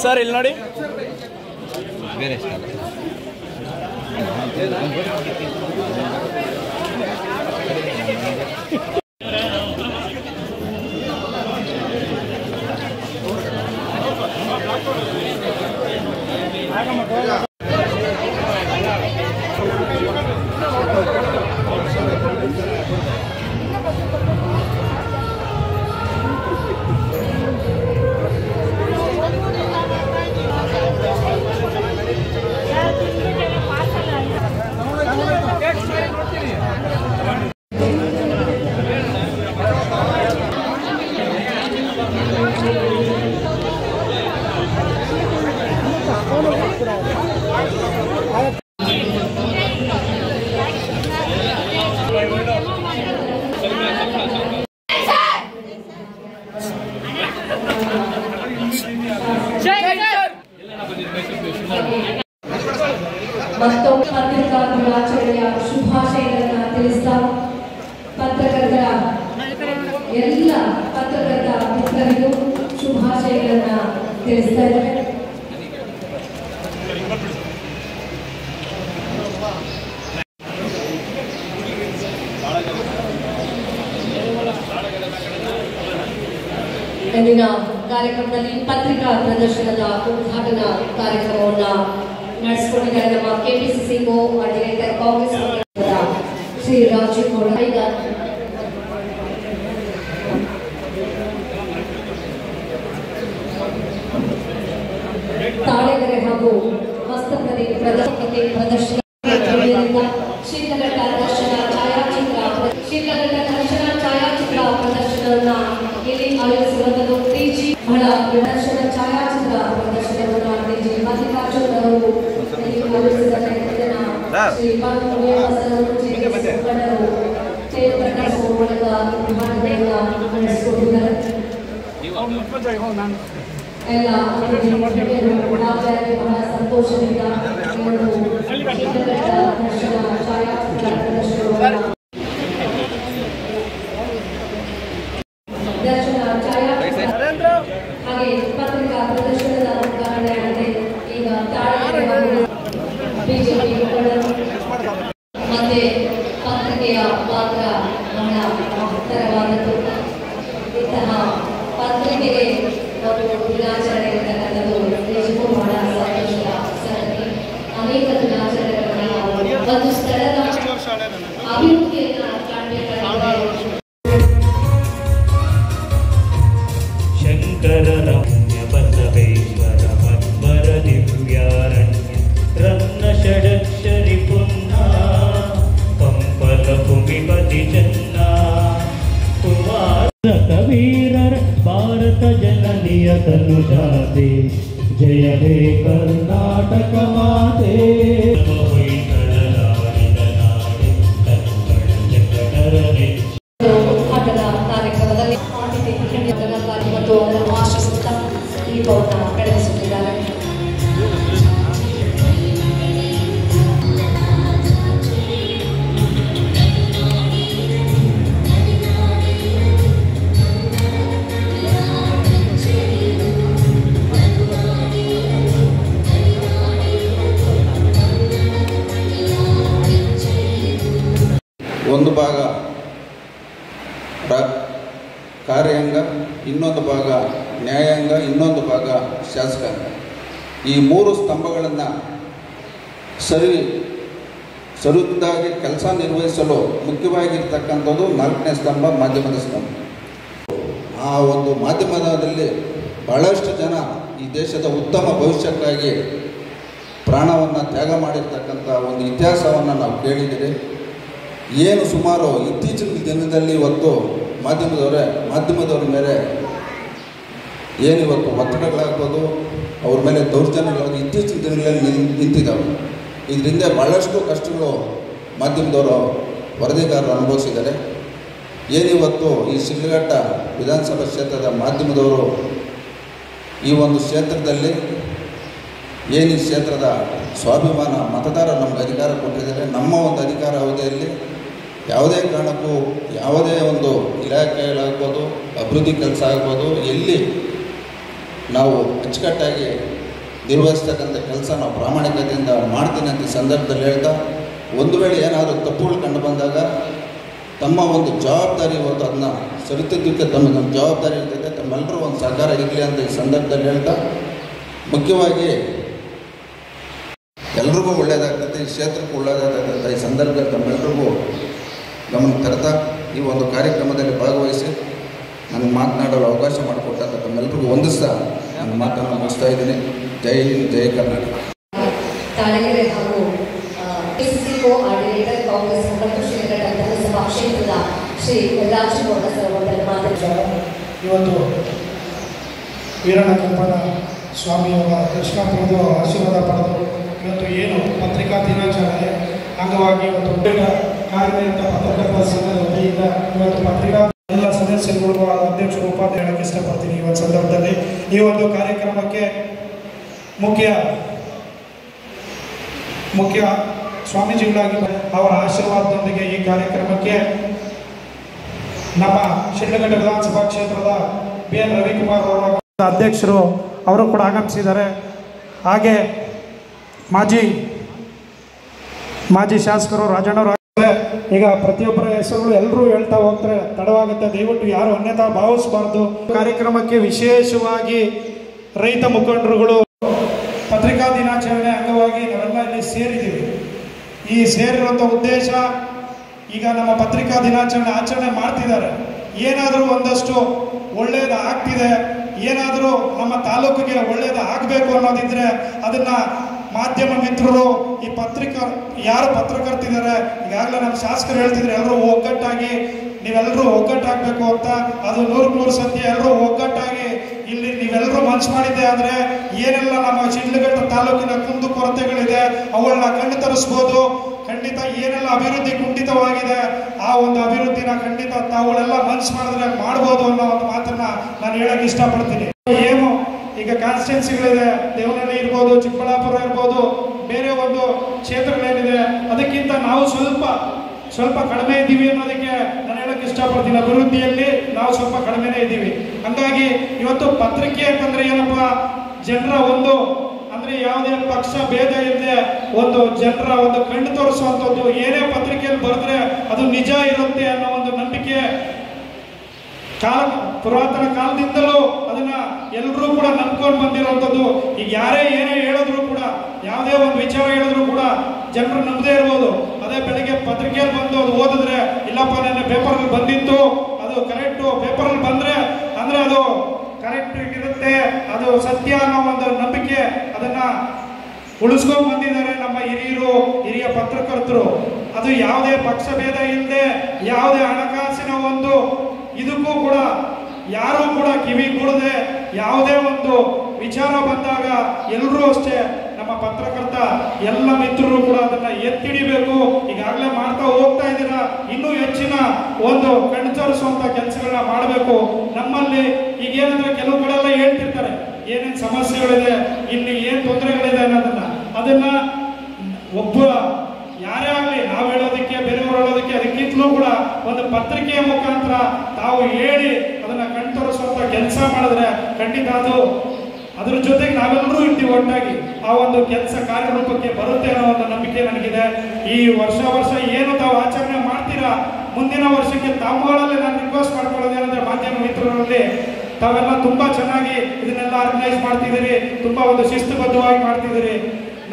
Sir ಇಲ್ಲಿ ನೋಡಿ ಬೇರೆ ಮತ್ತೊಮ್ಮೆ ಪತ್ರಿಕಾ ದಿನಾಚರಣೆಯ ಶುಭಾಶಯಗಳನ್ನು ತಿಳಿಸ್ತಾ ಪತ್ರಕರ್ತರ ಎಲ್ಲ ಪತ್ರಕರ್ತ ಮಿತ್ರರಿಗೂ ಶುಭಾಶಯಗಳನ್ನು ತಿಳಿಸ್ತಾ ಇದ್ದಾರೆ. ಇಂದಿನ ಕಾರ್ಯಕ್ರಮದಲ್ಲಿ ಪತ್ರಿಕಾ ಪ್ರದರ್ಶನದ ಉದ್ಘಾಟನಾ ಕಾರ್ಯಕ್ರಮವನ್ನು ನಡೆಸಿಕೊಂಡಿದ್ದಾರೆ ನಮ್ಮ ಕೆಪಿಸಿಸಿ ಕೋಆರ್ಡಿನೇಟರ್ ಕಾಂಗ್ರೆಸ್ ಶ್ರೀ ರಾಜೀವ್ ಗೌಡ. ಈಗ ತಾಳೆಗರೆ ಹಾಗೂ ಹಸ್ತಪ್ರತಿ ಪ್ರದರ್ಶನ ಶೀತಘಟ್ಟ ದರ್ಶನ ಛಾಯಾಚಿತ್ರ ಪ್ರದರ್ಶನವನ್ನ ಇಲ್ಲಿ ಆಯೋಜಿಸಿರುವಂತದ್ದು ಟಿಜಿ ಬಹಳ ಪ್ರದರ್ಶನ ಛಾಯಾಚಿತ್ರ ಪ್ರದರ್ಶನವನ್ನು ಟಿಜಿ ಮಲ್ಲಿಕಾರ್ಜುನ್ ಅವರು ಆಯೋಜಿಸಿದ್ದಾರೆ. ಶ್ರೀ ಪ್ರಕಾಶ್ ಮೂಲಕ ಉದ್ಘಾಟನೆಯನ್ನು ನಡೆಸಿಕೊಟ್ಟಿದ್ದಾರೆ. ಎಲ್ಲ ಬಹಳ ಸಂತೋಷದಿಂದ ದರ್ಶನ ಛಾಯಾಚಿತ್ರ ಪ್ರದರ್ಶನವನ್ನು ಹಾಗೆ ಪತ್ರಿಕಾ ಪ್ರದರ್ಶನದ ಉದ್ಘಾಟನೆ ಆಗಿದೆ. ಈಗ ಬಿಜೆಪಿ ಮತ್ತೆ ಪತ್ರಿಕೆಯ ಪಾತ್ರ ಬಹಳ ಮಹತ್ತರವಾದದ್ದು. ಇಂತಹ ಪತ್ರಿಕೆಗೆ ಒಂದು ದಿನಾಚರಣೆ ಇರತಕ್ಕಂಥದ್ದು ನಿಜಕ್ಕೂ ಬಹಳ ಸಂತೋಷದ ಸಂಗತಿ. ಅನೇಕ ದಿನಾಚರಣೆಗಳನ್ನು ಒಂದು ಸ್ಥಳದ ಅಭಿವೃದ್ಧಿಯನ್ನು ಕಾಣಬೇಕಾಗಿದೆ. ಶಂಕರರಮ್ಯ ಬಸವೇಶ್ವರ ಮಧ್ವರ ದಿವ್ಯಾರಣ್ಯ ರತ್ನ ಷಡಕ್ಷರಿ ಪುಣ್ಯ ಪಂಪಲ ಭೂಮಿಪತಿ ಜನ್ನ ಕುಮಾರ ಕವೀರರ ಭಾರತ ಜನನಿಯ ತನುಜಾತೆ ಜಯ ಹೇ ಕರ್ನಾಟಕ ಮಾತೆ. ಉದ್ಘಾಟನಾ ಕಾರ್ಯಕ್ರಮದಲ್ಲಿ ಮತ್ತು ಅದನ್ನು ಆಶಿಸುತ್ತಾ ದೀಪವನ್ನು ಬೆಳಗಿಸುತ್ತಿದ್ದಾರೆ. ಒಂದು ಭಾಗ ಕಾರ್ಯಾಂಗ, ಇನ್ನೊಂದು ಭಾಗ ನ್ಯಾಯಾಂಗ, ಇನ್ನೊಂದು ಭಾಗ ಶಾಸಕಾಂಗ. ಈ ಮೂರು ಸ್ತಂಭಗಳನ್ನು ಸರಿದಾಗಿ ಕೆಲಸ ನಿರ್ವಹಿಸಲು ಮುಖ್ಯವಾಗಿರ್ತಕ್ಕಂಥದ್ದು 4ನೇ ಸ್ತಂಭ, ಮಾಧ್ಯಮದ ಸ್ತಂಭ. ಆ ಒಂದು ಮಾಧ್ಯಮದಲ್ಲಿ ಭಾಳಷ್ಟು ಜನ ಈ ದೇಶದ ಉತ್ತಮ ಭವಿಷ್ಯಕ್ಕಾಗಿ ಪ್ರಾಣವನ್ನು ತ್ಯಾಗ ಮಾಡಿರ್ತಕ್ಕಂಥ ಒಂದು ಇತಿಹಾಸವನ್ನು ನಾವು ಕೇಳಿದ್ದೀರಿ. ಏನು ಸುಮಾರು ಇತ್ತೀಚಿನ ದಿನದಲ್ಲಿ ಇವತ್ತು ಮಾಧ್ಯಮದವರ ಮೇಲೆ ಏನಿವತ್ತು ಒತ್ತಡಗಳಾಗ್ಬೋದು, ಅವ್ರ ಮೇಲೆ ದೌರ್ಜನ್ಯಗಳಾಗೋದು ಇತ್ತೀಚಿನ ದಿನಗಳಲ್ಲಿ ನಿಂತಿದ್ದಾವೆ. ಇದರಿಂದ ಭಾಳಷ್ಟು ಕಷ್ಟಗಳು ಮಾಧ್ಯಮದವರು ವರದಿಗಾರರು ಅನುಭವಿಸಿದ್ದಾರೆ. ಏನಿವತ್ತು ಈ ಶಿಡ್ಲಘಟ್ಟ ವಿಧಾನಸಭಾ ಕ್ಷೇತ್ರದ ಮಾಧ್ಯಮದವರು ಈ ಒಂದು ಕ್ಷೇತ್ರದಲ್ಲಿ ಏನು ಈ ಕ್ಷೇತ್ರದ ಸ್ವಾಭಿಮಾನ ಮತದಾರ ನಮಗೆ ಅಧಿಕಾರ ಕೊಟ್ಟಿದ್ದಾರೆ. ನಮ್ಮ ಒಂದು ಅಧಿಕಾರ ಅವಧಿಯಲ್ಲಿ ಯಾವುದೇ ಕಾರಣಕ್ಕೂ ಯಾವುದೇ ಒಂದು ಇಲಾಖೆಗಳಾಗ್ಬೋದು, ಅಭಿವೃದ್ಧಿ ಕೆಲಸ ಆಗ್ಬೋದು, ಎಲ್ಲಿ ನಾವು ಅಚ್ಚುಕಟ್ಟಾಗಿ ನಿರ್ವಹಿಸ್ತಕ್ಕಂಥ ಕೆಲಸ ನಾವು ಪ್ರಾಮಾಣಿಕತೆಯಿಂದ ಮಾಡ್ತೀನಿ ಅಂತ ಈ ಸಂದರ್ಭದಲ್ಲಿ ಹೇಳ್ತಾ, ಒಂದು ವೇಳೆ ಏನಾದರೂ ತಪ್ಪುಗಳು ಕಂಡು ಬಂದಾಗ ತಮ್ಮ ಒಂದು ಜವಾಬ್ದಾರಿ ಇವತ್ತು ಅದನ್ನ ಸರಿತಿದ್ದಕ್ಕೆ ತಮ್ಮ ಜವಾಬ್ದಾರಿ ಇರ್ತೈತೆ. ತಮ್ಮೆಲ್ಲರೂ ಒಂದು ಸಹಕಾರ ಇರಲಿ ಅಂತ ಈ ಸಂದರ್ಭದಲ್ಲಿ ಹೇಳ್ತಾ, ಮುಖ್ಯವಾಗಿ ಎಲ್ರಿಗೂ ಒಳ್ಳೆಯದಾಗ್ತದೆ, ಈ ಕ್ಷೇತ್ರಕ್ಕೂ ಒಳ್ಳೆಯದಾಗ್ತದೆ ಈ ಸಂದರ್ಭದಲ್ಲಿ ತಮ್ಮೆಲ್ಲರಿಗೂ ಗಮನ ತರ್ತಾ ಈ ಒಂದು ಕಾರ್ಯಕ್ರಮದಲ್ಲಿ ಭಾಗವಹಿಸಿ ನನಗೆ ಮಾತನಾಡಲು ಅವಕಾಶ ಮಾಡಿಕೊಟ್ಟಂತ ತಮ್ಮೆಲ್ಲರಿಗೂ ಹೊಂದಿಸ್ತಾ ನನ್ನ ಮಾತನ್ನು ಮುಗಿಸ್ತಾ ಇದ್ದೀನಿ. ಜೈ ಹಿಂದ್, ಜೈ ಕರ್ನಾಟಕ. ತಾಳಗೆರೆ ಹಾಗೂ ಕೋಆರ್ಡಿನೇಟರ್ ಕಾಂಗ್ರೆಸ್ ಮತ್ತು ಶಿಡ್ಲಘಟ್ಟ ವಿಧಾನಸಭಾ ಕ್ಷೇತ್ರದ ಶ್ರೀ ರಾಜಗೌಡ ಸರ್ ಅವರಲ್ಲಿ ಮಾತನಾಡಿದ್ದಾರೆ. ಇವತ್ತು ವೀರಣ್ಣ ಕೆಂಪಣ್ಣ ಸ್ವಾಮಿಯವರ ದರ್ಶನ ಪಡೆದು ಆಶೀರ್ವಾದ ಪಡೆದು ಇವತ್ತು ಏನು ಪತ್ರಿಕಾ ದಿನಾಚರಣೆ ಅಂಗವಾಗಿ ಇವತ್ತು ಕಾರ್ಯನಿರತ ಪತ್ರಕರ್ತರ ಸಂಘದ ವತಿಯಿಂದ ಇವತ್ತು ಪತ್ರಿಕಾ ಎಲ್ಲ ಸದಸ್ಯರುಗಳು ಅಧ್ಯಕ್ಷರು ಉಪಾಧ್ಯಕ್ಷರು ಹೇಳಕ್ಕೆ ಇಷ್ಟಪಡ್ತೀನಿ. ಇವತ್ತು ಸಂದರ್ಭದಲ್ಲಿ ಈ ಒಂದು ಕಾರ್ಯಕ್ರಮಕ್ಕೆ ಮುಖ್ಯ ಸ್ವಾಮೀಜಿಗಳಾಗಿ ಅವರ ಆಶೀರ್ವಾದದೊಂದಿಗೆ ಈ ಕಾರ್ಯಕ್ರಮಕ್ಕೆ ನಮ್ಮ ಶಿಡ್ಲಘಟ್ಟ ವಿಧಾನಸಭಾ ಕ್ಷೇತ್ರದ BN ರವಿಕುಮಾರ್ ಅವರ ಅಧ್ಯಕ್ಷರು ಅವರು ಕೂಡ ಆಗಮಿಸಿದ್ದಾರೆ. ಹಾಗೆ ಮಾಜಿ ಶಾಸಕರು ರಾಜಣ್ಣವರು. ಈಗ ಪ್ರತಿಯೊಬ್ಬರ ಹೆಸರುಗಳು ಎಲ್ಲರೂ ಹೇಳ್ತಾ ಹೋಗ್ತಾರೆ, ತಡವಾಗುತ್ತೆ. ದಯವಿಟ್ಟು ಯಾರು ಅನ್ಯತಾ ಭಾವಿಸಬಾರ್ದು. ಕಾರ್ಯಕ್ರಮಕ್ಕೆ ವಿಶೇಷವಾಗಿ ರೈತ ಮುಖಂಡರುಗಳು ಪತ್ರಿಕಾ ದಿನಾಚರಣೆ ಅಂಗವಾಗಿ ನಾವೆಲ್ಲ ಇಲ್ಲಿ ಸೇರಿದ್ದೀವಿ. ಈ ಸೇರಿರುವಂಥ ಉದ್ದೇಶ, ಈಗ ನಮ್ಮ ಪತ್ರಿಕಾ ದಿನಾಚರಣೆ ಆಚರಣೆ ಮಾಡ್ತಿದ್ದಾರೆ, ಏನಾದರೂ ಒಂದಷ್ಟು ಒಳ್ಳೆಯದು ಆಗ್ತಿದೆ, ಏನಾದರೂ ನಮ್ಮ ತಾಲೂಕಿಗೆ ಒಳ್ಳೆಯದು ಆಗಬೇಕು ಅನ್ನೋದಿದ್ರೆ ಅದನ್ನು ಮಾಧ್ಯಮ ಮಿತ್ರರು, ಈ ಯಾರು ಪತ್ರಕರ್ತಿದ್ದಾರೆ, ಈಗಾಗಲೇ ನಮ್ಮ ಶಾಸಕರು ಹೇಳ್ತಿದ್ರೆ ಎಲ್ಲರೂ ಒಗ್ಗಟ್ಟಾಗಿ ನೀವೆಲ್ಲರೂ ಒಗ್ಗಟ್ಟಾಗಬೇಕು ಅಂತ. ಅದು 100% ಸತ್ಯ. ಎಲ್ಲರೂ ಒಗ್ಗಟ್ಟಾಗಿ ಇಲ್ಲಿ ನೀವೆಲ್ಲರೂ ಮನಸ್ಸು ಮಾಡಿದ್ದೆ ಆದರೆ ಏನೆಲ್ಲ ನಮ್ಮ ಶಿಡ್ಲಘಟ್ಟ ತಾಲೂಕಿನ ಕುಂದು ಕೊರತೆಗಳಿದೆ ಅವುಗಳನ್ನ ಕಣ್ಣು ತರಿಸ್ಬೋದು. ಖಂಡಿತ ಏನೆಲ್ಲ ಅಭಿವೃದ್ಧಿ ಕುಂಠಿತವಾಗಿದೆ ಆ ಒಂದು ಅಭಿವೃದ್ಧಿನ ಖಂಡಿತ ತಾವುಗಳೆಲ್ಲ ಮನಸ್ಸು ಮಾಡಿದ್ರೆ ಮಾಡ್ಬೋದು ಅನ್ನೋ ಒಂದು ಮಾತನ್ನ ನಾನು ಹೇಳಕ್ಕೆ ಇಷ್ಟಪಡ್ತೀನಿ. ಏನು ಈಗ ಕಾನ್ಸ್ಟಿಟ್ಯೂನ್ಸಿಗಳಿದೆ, ದೇವನಹಳ್ಳಿ ಇರ್ಬೋದು, ಚಿಕ್ಕಬಳ್ಳಾಪುರ ಇರ್ಬೋದು, ಬೇರೆ ಒಂದು ಕ್ಷೇತ್ರಗಳೇನಿದೆ ಅದಕ್ಕಿಂತ ನಾವು ಸ್ವಲ್ಪ ಕಡಿಮೆ ಇದ್ದೀವಿ ಅನ್ನೋದಕ್ಕೆ ನಾನು ಹೇಳಕ್ಕೆ ಇಷ್ಟಪಡ್ತೀನಿ. ಅಭಿವೃದ್ಧಿಯಲ್ಲಿ ನಾವು ಸ್ವಲ್ಪ ಕಡಿಮೆನೇ ಇದ್ದೀವಿ. ಹಂಗಾಗಿ ಇವತ್ತು ಪತ್ರಿಕೆ ಅಂತಂದ್ರೆ ಏನಪ್ಪ, ಜನರ ಒಂದು ಅಂದ್ರೆ ಯಾವುದೇ ಪಕ್ಷ ಭೇದ ಇಲ್ಲದೆ ಒಂದು ಜನರ ಒಂದು ಕಣ್ಣು ತೋರಿಸುವಂಥದ್ದು. ಏನೇ ಪತ್ರಿಕೆಯಲ್ಲಿ ಬರೆದ್ರೆ ಅದು ನಿಜ ಇರುತ್ತೆ ಅನ್ನೋ ಒಂದು ನಂಬಿಕೆ ಪುರಾತನ ಕಾಲದಿಂದಲೂ ಅದನ್ನ ಎಲ್ಲರೂ ಕೂಡ ನಂಬ್ಕೊಂಡು ಬಂದಿರುವಂಥದ್ದು. ಈಗ ಯಾರೇ ಏನೇ ಹೇಳಿದ್ರು ಕೂಡ, ಯಾವುದೇ ಒಂದು ವಿಚಾರ ಹೇಳಿದ್ರು ಕೂಡ ಜನರು ನಂಬದೇ ಇರ್ಬೋದು. ಅದೇ ಬೆಳಿಗ್ಗೆ ಪತ್ರಿಕೆಯಲ್ಲಿ ಬಂದು ಅದು ಓದಿದ್ರೆ, ಇಲ್ಲಪ್ಪ ನನ್ನ ಪೇಪರಲ್ಲಿ ಬಂದಿತ್ತು, ಅದು ಕರೆಕ್ಟು, ಪೇಪರಲ್ಲಿ ಬಂದ್ರೆ ಅಂದ್ರೆ ಅದು ಕರೆಕ್ಟ್ ಇರುತ್ತೆ, ಅದು ಸತ್ಯ ಅನ್ನೋ ಒಂದು ನಂಬಿಕೆ ಅದನ್ನ ಉಳಿಸ್ಕೊಂಡು ಬಂದಿದ್ದಾರೆ ನಮ್ಮ ಹಿರಿಯ ಪತ್ರಕರ್ತರು. ಅದು ಯಾವುದೇ ಪಕ್ಷ ಭೇದ ಇಲ್ಲದೆ, ಯಾವುದೇ ಹಣಕಾಸಿನ ಒಂದು ಇದಕ್ಕೂ ಕೂಡ ಯಾರೂ ಕೂಡ ಕಿವಿ ಕೂಡದೆ ಯಾವುದೇ ಒಂದು ವಿಚಾರ ಬಂದಾಗ ಎಲ್ಲರೂ ಅಷ್ಟೇ ನಮ್ಮ ಪತ್ರಕರ್ತ ಎಲ್ಲ ಮಿತ್ರರು ಕೂಡ ಅದನ್ನ ಎತ್ತಿಡಿಬೇಕು. ಈಗಾಗಲೇ ಮಾಡ್ತಾ ಹೋಗ್ತಾ ಇದ್ದೀರಾ, ಇನ್ನೂ ಹೆಚ್ಚಿನ ಒಂದು ಕಣ್ಣು ತೋರಿಸುವಂತ ಕೆಲಸಗಳನ್ನ ಮಾಡಬೇಕು. ನಮ್ಮಲ್ಲಿ ಈಗೇನಂದ್ರೆ ಕೆಲವು ಕಡೆಲ್ಲ ಹೇಳ್ತಿರ್ತಾರೆ ಏನೇನು ಸಮಸ್ಯೆಗಳಿದೆ, ಇಲ್ಲಿ ಏನ್ ತೊಂದರೆಗಳಿದೆ ಅನ್ನೋದನ್ನ. ಅದನ್ನ ಒಬ್ಬ ಯಾರೇ ಆಗಲಿ ನಾವು ಹೇಳೋದಕ್ಕೆ, ಬೇರೆಯವರು ಹೇಳೋದಕ್ಕೆ ಅದಕ್ಕಿಂತಲೂ ಕೂಡ ಒಂದು ಪತ್ರಿಕೆಯ ಮುಖಾಂತರ ತಾವು ಹೇಳಿ ಅದನ್ನ ಕಣ್ತೊರೆಸುವಂತ ಕೆಲಸ ಮಾಡಿದ್ರೆ ಖಂಡಿತ ಅದ್ರ ಜೊತೆಗೆ ನಾವೆಲ್ಲರೂ ಇರ್ತೀವಿ ಒಟ್ಟಾಗಿ, ಆ ಒಂದು ಕೆಲಸ ಕಾರ್ಯರೂಪಕ್ಕೆ ಬರುತ್ತೆ ಅನ್ನೋ ಒಂದು ನಂಬಿಕೆ ನನಗಿದೆ. ಈ ವರ್ಷ ಏನು ತಾವು ಆಚರಣೆ ಮಾಡ್ತೀರಾ, ಮುಂದಿನ ವರ್ಷಕ್ಕೆ ತಾವುಗಳಲ್ಲಿ ನಾನು ರಿಕ್ವೆಸ್ಟ್ ಮಾಡ್ಕೊಳ್ಳೋದೇನಂದ್ರೆ ಮಾಧ್ಯಮ ಮಿತ್ರರಲ್ಲಿ ತಾವೆಲ್ಲ ತುಂಬ ಚೆನ್ನಾಗಿ ಇದನ್ನೆಲ್ಲ ಆರ್ಗನೈಸ್ ಮಾಡ್ತಿದ್ದೀರಿ, ತುಂಬ ಒಂದು ಶಿಸ್ತುಬದ್ಧವಾಗಿ ಮಾಡ್ತಿದ್ದೀರಿ.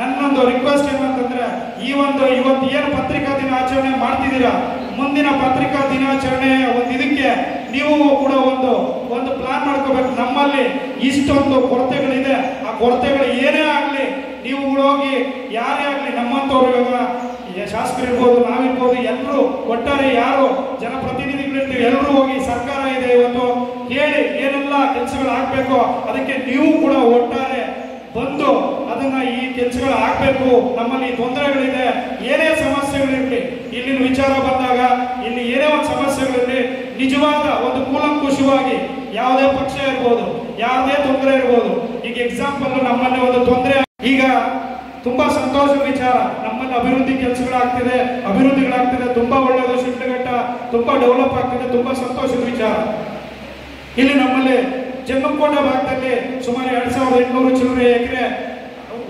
ನನ್ನೊಂದು ರಿಕ್ವೆಸ್ಟ್ ಏನು ಅಂತಂದ್ರೆ, ಇವತ್ತು ಏನು ಪತ್ರಿಕಾ ದಿನಾಚರಣೆ ಮಾಡ್ತಿದ್ದೀರಾ, ಮುಂದಿನ ಪತ್ರಿಕಾ ದಿನಾಚರಣೆ ಇದಕ್ಕೆ ನೀವು ಕೂಡ ಒಂದು ಪ್ಲಾನ್ ಮಾಡ್ಕೋಬೇಕು. ನಮ್ಮಲ್ಲಿ ಇಷ್ಟೊಂದು ಕೊರತೆಗಳಿದೆ, ಆ ಕೊರತೆಗಳು ಏನೇ ಆಗಲಿ ನೀವು ಹೋಗಿ ಯಾರೇ ಆಗಲಿ ನಮ್ಮಂಥವ್ರು, ಇವಾಗ ಶಾಸಕರಿರ್ಬೋದು, ನಾವಿರ್ಬೋದು, ಎಲ್ಲರೂ ಒಟ್ಟಾರೆ ಯಾರು ಜನಪ್ರತಿನಿಧಿಗಳಿರ್ತೀವಿ ಎಲ್ಲರೂ ಹೋಗಿ ಸರ್ಕಾರ ಇದೆ ಇವತ್ತು ಹೇಳಿ ಏನೆಲ್ಲ ಕೆಲಸಗಳು ಆಗ್ಬೇಕು ಅದಕ್ಕೆ ನೀವು ಕೂಡ ಒಟ್ಟಾರೆ ಬಂದು ಅದನ್ನ ಈ ಕೆಲಸಗಳು ಆಗ್ಬೇಕು. ನಮ್ಮಲ್ಲಿ ತೊಂದರೆಗಳಿದೆ, ಏನೇ ಸಮಸ್ಯೆಗಳಿರಲಿ, ಇಲ್ಲಿನ ವಿಚಾರ ಬಂದಾಗ ಇಲ್ಲಿ ಏನೇ ಒಂದು ಸಮಸ್ಯೆಗಳಿರಲಿ ನಿಜವಾದ ಒಂದು ಕೂಲಂಕುಷವಾಗಿ ಯಾವುದೇ ಪಕ್ಷ ಇರ್ಬೋದು, ಯಾವುದೇ ತೊಂದರೆ ಇರ್ಬೋದು. ಈಗ ಎಕ್ಸಾಂಪಲ್ ನಮ್ಮಲ್ಲಿ ಒಂದು ತೊಂದರೆ, ಈಗ ತುಂಬಾ ಸಂತೋಷದ ವಿಚಾರ, ನಮ್ಮಲ್ಲಿ ಅಭಿವೃದ್ಧಿ ಅಭಿವೃದ್ಧಿಗಳಾಗ್ತಿದೆ, ತುಂಬಾ ಒಳ್ಳೆಯದು. ಶಿಡ್ಲಘಟ್ಟ ತುಂಬಾ ಡೆವಲಪ್ ಆಗ್ತಿದೆ, ತುಂಬಾ ಸಂತೋಷದ ವಿಚಾರ. ಇಲ್ಲಿ ನಮ್ಮಲ್ಲಿ ಜಮ್ಮಕೋಟೆ ಭಾಗದಲ್ಲಿ ಸುಮಾರು 2800 ಚಿಲ್ಲರೆ ಎಕರೆ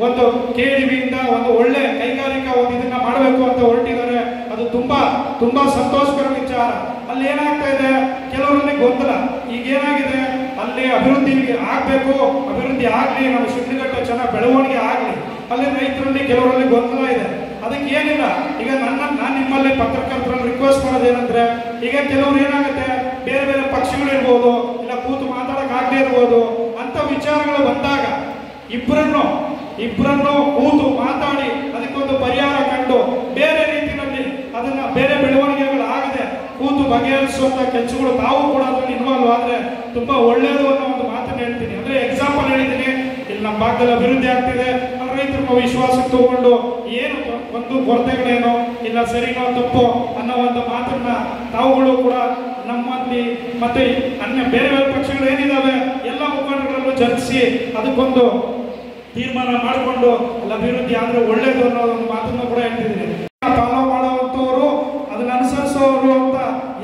ಒಂದು KDB-ಯಿಂದ ಒಂದು ಒಳ್ಳೆ ಕೈಗಾರಿಕಾ ಇದನ್ನ ಮಾಡಬೇಕು ಅಂತ ಹೊರಟಿದ್ದಾರೆ. ಅದು ತುಂಬಾ ಸಂತೋಷಕರ ವಿಚಾರ. ಅಲ್ಲಿ ಏನಾಗ್ತಾ ಇದೆ, ಕೆಲವರಲ್ಲಿ ಗೊಂದಲ. ಈಗ ಏನಾಗಿದೆ, ಅಲ್ಲಿ ಅಭಿವೃದ್ಧಿ ಆಗ್ಲಿ, ನಮ್ಮ ಶಿಡ್ಲಘಟ್ಟ ಚೆನ್ನಾಗಿ ಬೆಳವಣಿಗೆ ಆಗ್ಲಿ, ಅಲ್ಲಿ ರೈತರಲ್ಲಿ ಕೆಲವರಲ್ಲಿ ಗೊಂದಲ ಇದೆ. ಅದಕ್ಕೆ ಏನಿಲ್ಲ, ಈಗ ನಾನು ನಿಮ್ಮಲ್ಲಿ ಪತ್ರಕರ್ತರಲ್ಲಿ ರಿಕ್ವೆಸ್ಟ್ ಮಾಡೋದೇನಂದ್ರೆ, ಈಗ ಕೆಲವರು ಏನಾಗುತ್ತೆ, ಬೇರೆ ಬೇರೆ ಪಕ್ಷಗಳಿರ್ಬೋದು, ಇಲ್ಲ ಕೂತು ಮಾತಾಡಕ್ ಆಗದೆ ಇರ್ಬೋದು, ಅಂತ ವಿಚಾರಗಳು ಬಂದಾಗ ಇಬ್ಬರನ್ನು ಕೂತು ಮಾತಾಡಿ ಅದಕ್ಕೊಂದು ಪರಿಹಾರ ಕಂಡು ಬೇರೆ ರೀತಿಯಲ್ಲಿ ಅದನ್ನ ಬೇರೆ ಬೆಳವಣಿಗೆಗಳು ಆಗದೆ ಕೂತು ಬಗೆಹರಿಸುವಂತ ಕೆಲಸಗಳು ತಾವು ಕೂಡ ಅದರಲ್ಲಿ ಇನ್ವಾಲ್ವ್ ಆದ್ರೆ ತುಂಬಾ ಒಳ್ಳೆಯದು ಅನ್ನೋ ಒಂದು ಮಾತನ್ನು ಹೇಳ್ತೀನಿ. ಅಂದ್ರೆ ಎಕ್ಸಾಂಪಲ್ ಹೇಳಿದ್ದೀನಿ, ಇಲ್ಲಿ ನಮ್ಮ ಭಾಗದಲ್ಲಿ ಅಭಿವೃದ್ಧಿ ಆಗ್ತಿದೆ, ರೈತರು ವಿಶ್ವಾಸಕ್ಕೆ ತಗೊಂಡು ಏನು ಒಂದು ಕೊರತೆಗಳೇನೋ ಇಲ್ಲ ಸರಿನೋ ತಪ್ಪೋ ಅನ್ನೋ ಒಂದು ಮಾತನ್ನ ತಾವುಗಳು ಕೂಡ ನಮ್ಮಲ್ಲಿ ಮತ್ತೆ ಬೇರೆ ಬೇರೆ ಪಕ್ಷಗಳು ಏನಿದಾವೆ ಎಲ್ಲ ಮುಖಂಡರಲ್ಲೂ ಚರ್ಚಿಸಿ ಅದಕ್ಕೊಂದು ತೀರ್ಮಾನ ಮಾಡಿಕೊಂಡು ಅಲ್ಲಿ ಅಭಿವೃದ್ಧಿ ಆದ್ರೆ ಒಳ್ಳೇದು ಅನ್ನೋ ಒಂದು ಮಾತನ್ನು ಕೂಡ ಹೇಳ್ತಿದ್ದೀನಿ. ಫಾಲೋ ಮಾಡುವಂತವರು ಅದನ್ನ ಅನುಸರಿಸೋರು ಅಂತ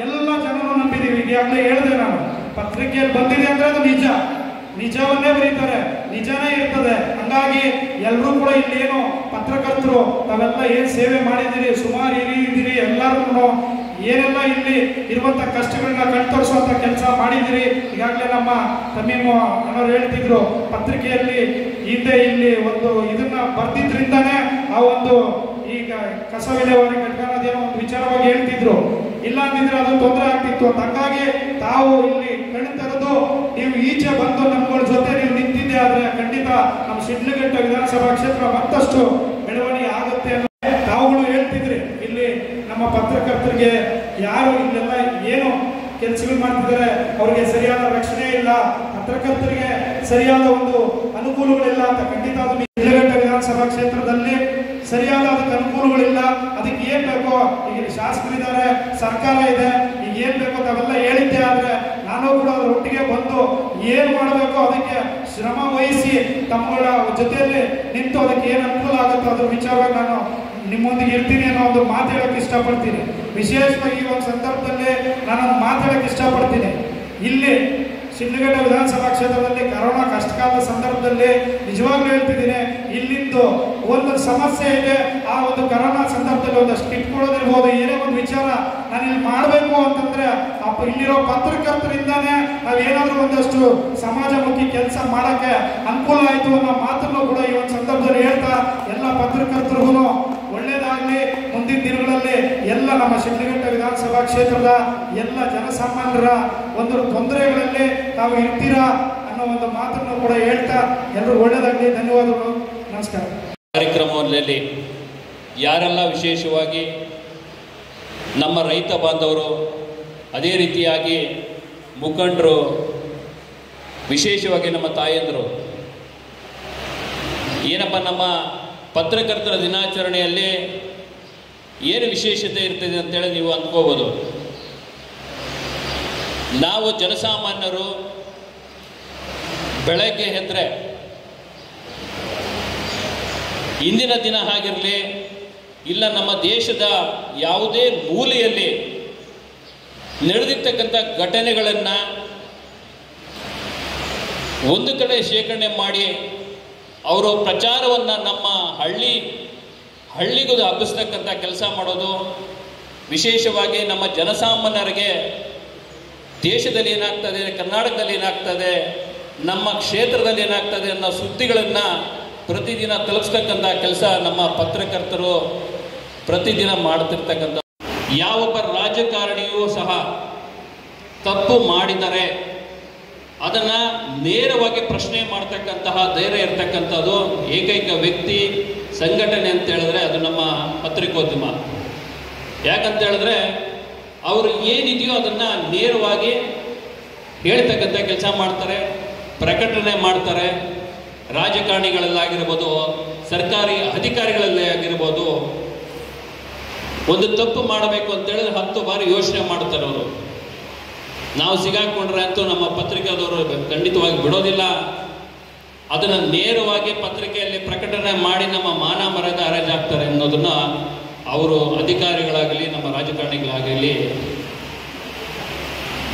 ಎಲ್ಲ ಜನರು ನಂಬಿದೀವಿ. ಈಗಾಗಲೇ ಹೇಳಿದೆ ನಾನು, ಪತ್ರಿಕೆಯಲ್ಲಿ ಬಂದಿದೆ ಅಂದ್ರೆ ಅದು ನಿಜವನ್ನೇ ಬರೀತಾರೆ, ನಿಜನೇ ಇರ್ತದೆ. ಹಂಗಾಗಿ ಎಲ್ಲರೂ ಕೂಡ ಇಲ್ಲಿ ಏನು ಪತ್ರಕರ್ತರು ತಾವೆಲ್ಲ ಏನ್ ಸೇವೆ ಮಾಡಿದಿರಿ, ಸುಮಾರು ಇದ್ದೀರಿ, ಎಲ್ಲರೂ ಏನೆಲ್ಲ ಇಲ್ಲಿ ಇರುವಂತ ಕಷ್ಟಗಳನ್ನ ಕಣ್ತರಿಸುವಂತ ಕೆಲಸ ಮಾಡಿದಿರಿ. ಈಗಾಗಲೇ ನಮ್ಮ ತಮೀಮ್ ಅನ್ನೋರು ಹೇಳ್ತಿದ್ರು, ಪತ್ರಿಕೆಯಲ್ಲಿ ಹಿಂದೆ ಇಲ್ಲಿ ಒಂದು ಇದನ್ನ ಬರ್ದಿದ್ರಿಂದಾನೇ ಆ ಒಂದು ಈಗ ಕಸ ವಿಲೇವಾರಿ ಘಟಕ ಅನ್ನೋದೇನೋ ಒಂದು ವಿಚಾರವಾಗಿ ಹೇಳ್ತಿದ್ರು. ಇಲ್ಲ ಅಂದಿದ್ರೆ ಅದು ತೊಂದರೆ ಆಗ್ತಿತ್ತು ಅಂತ. ಹಂಗಾಗಿ ತಾವು ಇಲ್ಲಿ ಕಣ್ಣು ತೆರೆದು ನೀವು ಈಚೆ ಬಂದು ನಮ್ಮಗಳ ಜೊತೆ ನೀವು ನಿಂತಿದ್ದೆ ಆದ್ರೆ ಖಂಡಿತ ನಮ್ಮ ಶಿಡ್ಲಘಟ್ಟ ವಿಧಾನಸಭಾ ಕ್ಷೇತ್ರ ಮತ್ತಷ್ಟು ಬೆಳವಣಿಗೆ ಆಗುತ್ತೆ ಅನ್ನೋ ತಾವುಗಳು ಹೇಳ್ತಿದ್ರಿ. ಇಲ್ಲಿ ನಮ್ಮ ಪತ್ರಕರ್ತರಿಗೆ ಯಾರು ಇಲ್ಲೆಲ್ಲ ಏನು ಕೆಲಸಗಳು ಮಾಡ್ತಿದ್ದಾರೆ ಅವರಿಗೆ ಸರಿಯಾದ ರಕ್ಷಣೆ ಇಲ್ಲ, ಪತ್ರಕರ್ತರಿಗೆ ಸರಿಯಾದ ಒಂದು ಅನುಕೂಲಗಳಿಲ್ಲ ಅಂತ. ಖಂಡಿತ ಅದು ಶಿಡ್ಲಘಟ್ಟ ವಿಧಾನಸಭಾ ಕ್ಷೇತ್ರದಲ್ಲಿ ಸರಿಯಾದ ಅದಕ್ಕೆ ಅನುಕೂಲಗಳಿಲ್ಲ. ಅದಕ್ಕೆ ಏನ್ ಬೇಕೋ, ಈಗ ಶಾಸಕರಿದ್ದಾರೆ, ಸರ್ಕಾರ ಇದೆ, ಈಗ ಏನ್ ಬೇಕೋ ತಾವೆಲ್ಲ ಹೇಳಿದ್ದೆ ಆದ್ರೆ ನಾನು ಕೂಡ ಅದ್ರ ಒಟ್ಟಿಗೆ ಬಂದು ಏನ್ ಮಾಡಬೇಕೋ ಅದಕ್ಕೆ ಶ್ರಮ ವಹಿಸಿ ತಮ್ಮಗಳ ಜೊತೆಯಲ್ಲಿ ನಿಂತು ಅದಕ್ಕೆ ಏನ್ ಅನುಕೂಲ ಆಗುತ್ತೋ ಅದ್ರ ವಿಚಾರವಾಗಿ ನಾನು ನಿಮ್ಮೊಂದಿಗೆ ಇರ್ತೀನಿ ಅನ್ನೋ ಒಂದು ಮಾತಾಡಕ್ಕೆ ಇಷ್ಟಪಡ್ತೀನಿ. ವಿಶೇಷವಾಗಿ ಈ ಒಂದು ಸಂದರ್ಭದಲ್ಲಿ ನಾನೊಂದು ಮಾತಾಡಕ್ಕೆ ಇಷ್ಟಪಡ್ತೀನಿ. ಇಲ್ಲಿ ಶಿಡ್ಲಘಟ್ಟ ವಿಧಾನಸಭಾ ಕ್ಷೇತ್ರದಲ್ಲಿ ಕರೋನಾ ಕಷ್ಟಕಾಲದ ಸಂದರ್ಭದಲ್ಲಿ ನಿಜವಾಗ್ಲೂ ಹೇಳ್ತಿದ್ದೀನಿ, ಇಲ್ಲಿಂದು ಒಂದು ಸಮಸ್ಯೆ ಇದೆ. ಆ ಒಂದು ಕರೋನಾ ಸಂದರ್ಭದಲ್ಲಿ ಒಂದಷ್ಟು ಕಿಟ್ ಕೊಡೋದಿರ್ಬೋದು, ಏನೇ ಒಂದು ವಿಚಾರ ನಾನು ಇಲ್ಲಿ ಮಾಡಬೇಕು ಅಂತಂದ್ರೆ ಇಲ್ಲಿರೋ ಪತ್ರಕರ್ತರಿಂದಾನೇ ನಾವೇನಾದ್ರೂ ಒಂದಷ್ಟು ಸಮಾಜಮುಖಿ ಕೆಲಸ ಮಾಡಕ್ಕೆ ಅನುಕೂಲ ಆಯ್ತು ಅನ್ನೋ ಮಾತನ್ನು ಕೂಡ ಈ ಒಂದು ಸಂದರ್ಭದಲ್ಲಿ ಹೇಳ್ತಾ ಎಲ್ಲ ಪತ್ರಕರ್ತರಿಗೂ ಒಳ್ಳೇದಾಗ್ಲಿ. ಮುಂದಿನ ದಿನಗಳಲ್ಲಿ ಎಲ್ಲ ನಮ್ಮ ಶಿಡ್ಲಘಟ್ಟ ವಿಧಾನಸಭಾ ಕ್ಷೇತ್ರದ ಎಲ್ಲ ಜನಸಾಮಾನ್ಯರ ಒಂದು ತೊಂದರೆಗಳಲ್ಲಿ ತಾವು ಇರ್ತೀರಾ ಅನ್ನೋ ಒಂದು ಮಾತನ್ನು ಕೂಡ ಹೇಳ್ತಾ ಎಲ್ಲರೂ ಒಳ್ಳೇದಾಗಲಿ. ಧನ್ಯವಾದಗಳು, ನಮಸ್ಕಾರ. ಕಾರ್ಯಕ್ರಮದಲ್ಲಿ ಯಾರೆಲ್ಲ ವಿಶೇಷವಾಗಿ ನಮ್ಮ ರೈತ ಬಾಂಧವರು, ಅದೇ ರೀತಿಯಾಗಿ ಮುಖಂಡರು, ವಿಶೇಷವಾಗಿ ನಮ್ಮ ತಾಯಂದರು, ಏನಪ್ಪ ನಮ್ಮ ಪತ್ರಕರ್ತರ ದಿನಾಚರಣೆಯಲ್ಲಿ ಏನು ವಿಶೇಷತೆ ಇರ್ತದೆ ಅಂತೇಳಿ ನೀವು ಅಂದ್ಕೋಬೋದು. ನಾವು ಜನಸಾಮಾನ್ಯರು ಬೆಳಗ್ಗೆ ಎದ್ದರೆ ಇಂದಿನ ದಿನ ಆಗಿರಲಿ ಇಲ್ಲ ನಮ್ಮ ದೇಶದ ಯಾವುದೇ ಮೂಲೆಯಲ್ಲಿ ನಡೆದಿರ್ತಕ್ಕಂಥ ಘಟನೆಗಳನ್ನು ಒಂದು ಕಡೆ ಶೇಖರಣೆ ಮಾಡಿ ಅವರು ಪ್ರಚಾರವನ್ನು ನಮ್ಮ ಹಳ್ಳಿಗೂ ಹಬ್ಬಿಸ್ತಕ್ಕಂಥ ಕೆಲಸ ಮಾಡೋದು, ವಿಶೇಷವಾಗಿ ನಮ್ಮ ಜನಸಾಮಾನ್ಯರಿಗೆ ದೇಶದಲ್ಲಿ ಏನಾಗ್ತದೆ, ಕರ್ನಾಟಕದಲ್ಲಿ ಏನಾಗ್ತದೆ, ನಮ್ಮ ಕ್ಷೇತ್ರದಲ್ಲಿ ಏನಾಗ್ತದೆ ಅನ್ನೋ ಸುದ್ದಿಗಳನ್ನು ಪ್ರತಿದಿನ ತಲುಪಿಸ್ತಕ್ಕಂಥ ಕೆಲಸ ನಮ್ಮ ಪತ್ರಕರ್ತರು ಪ್ರತಿದಿನ ಮಾಡ್ತಿರ್ತಕ್ಕಂಥ. ಯಾವೊಬ್ಬ ರಾಜಕಾರಣಿಯೂ ಸಹ ತಪ್ಪು ಮಾಡಿದರೆ ಅದನ್ನು ನೇರವಾಗಿ ಪ್ರಶ್ನೆ ಮಾಡ್ತಕ್ಕಂತಹ ಧೈರ್ಯ ಇರ್ತಕ್ಕಂಥದ್ದು ಏಕೈಕ ವ್ಯಕ್ತಿ, ಸಂಘಟನೆ ಅಂತ ಹೇಳಿದ್ರೆ ಅದು ನಮ್ಮ ಪತ್ರಿಕೋದ್ಯಮ. ಯಾಕಂತ ಹೇಳಿದ್ರೆ ಅವರು ಏನಿದೆಯೋ ಅದನ್ನು ನೇರವಾಗಿ ಹೇಳ್ತಕ್ಕಂಥ ಕೆಲಸ ಮಾಡ್ತಾರೆ, ಪ್ರಕಟಣೆ ಮಾಡ್ತಾರೆ. ರಾಜಕಾರಣಿಗಳಲ್ಲಾಗಿರ್ಬೋದು, ಸರ್ಕಾರಿ ಅಧಿಕಾರಿಗಳಲ್ಲೇ ಆಗಿರ್ಬೋದು, ಒಂದು ತಪ್ಪು ಮಾಡಬೇಕು ಅಂತ ಹೇಳಿದ್ರೆ 10 ಬಾರಿ ಯೋಚನೆ ಮಾಡ್ತಾರೆ ಅವರು. ನಾವು ಸಿಗಾಕೊಂಡ್ರೆ ಅಂತೂ ನಮ್ಮ ಪತ್ರಿಕಾದವರು ಖಂಡಿತವಾಗಿ ಬಿಡೋದಿಲ್ಲ. ಅದನ್ನು ನೇರವಾಗಿ ಪತ್ರಿಕೆಯಲ್ಲಿ ಪ್ರಕಟಣೆ ಮಾಡಿ ನಮ್ಮ ಮಾನ ಮರ್ಯಾದೆ ಹರಾಜಾಗ್ತಾರೆ ಅನ್ನೋದನ್ನು ಅವರು ಅಧಿಕಾರಿಗಳಾಗಲಿ ನಮ್ಮ ರಾಜಕಾರಣಿಗಳಾಗಲಿ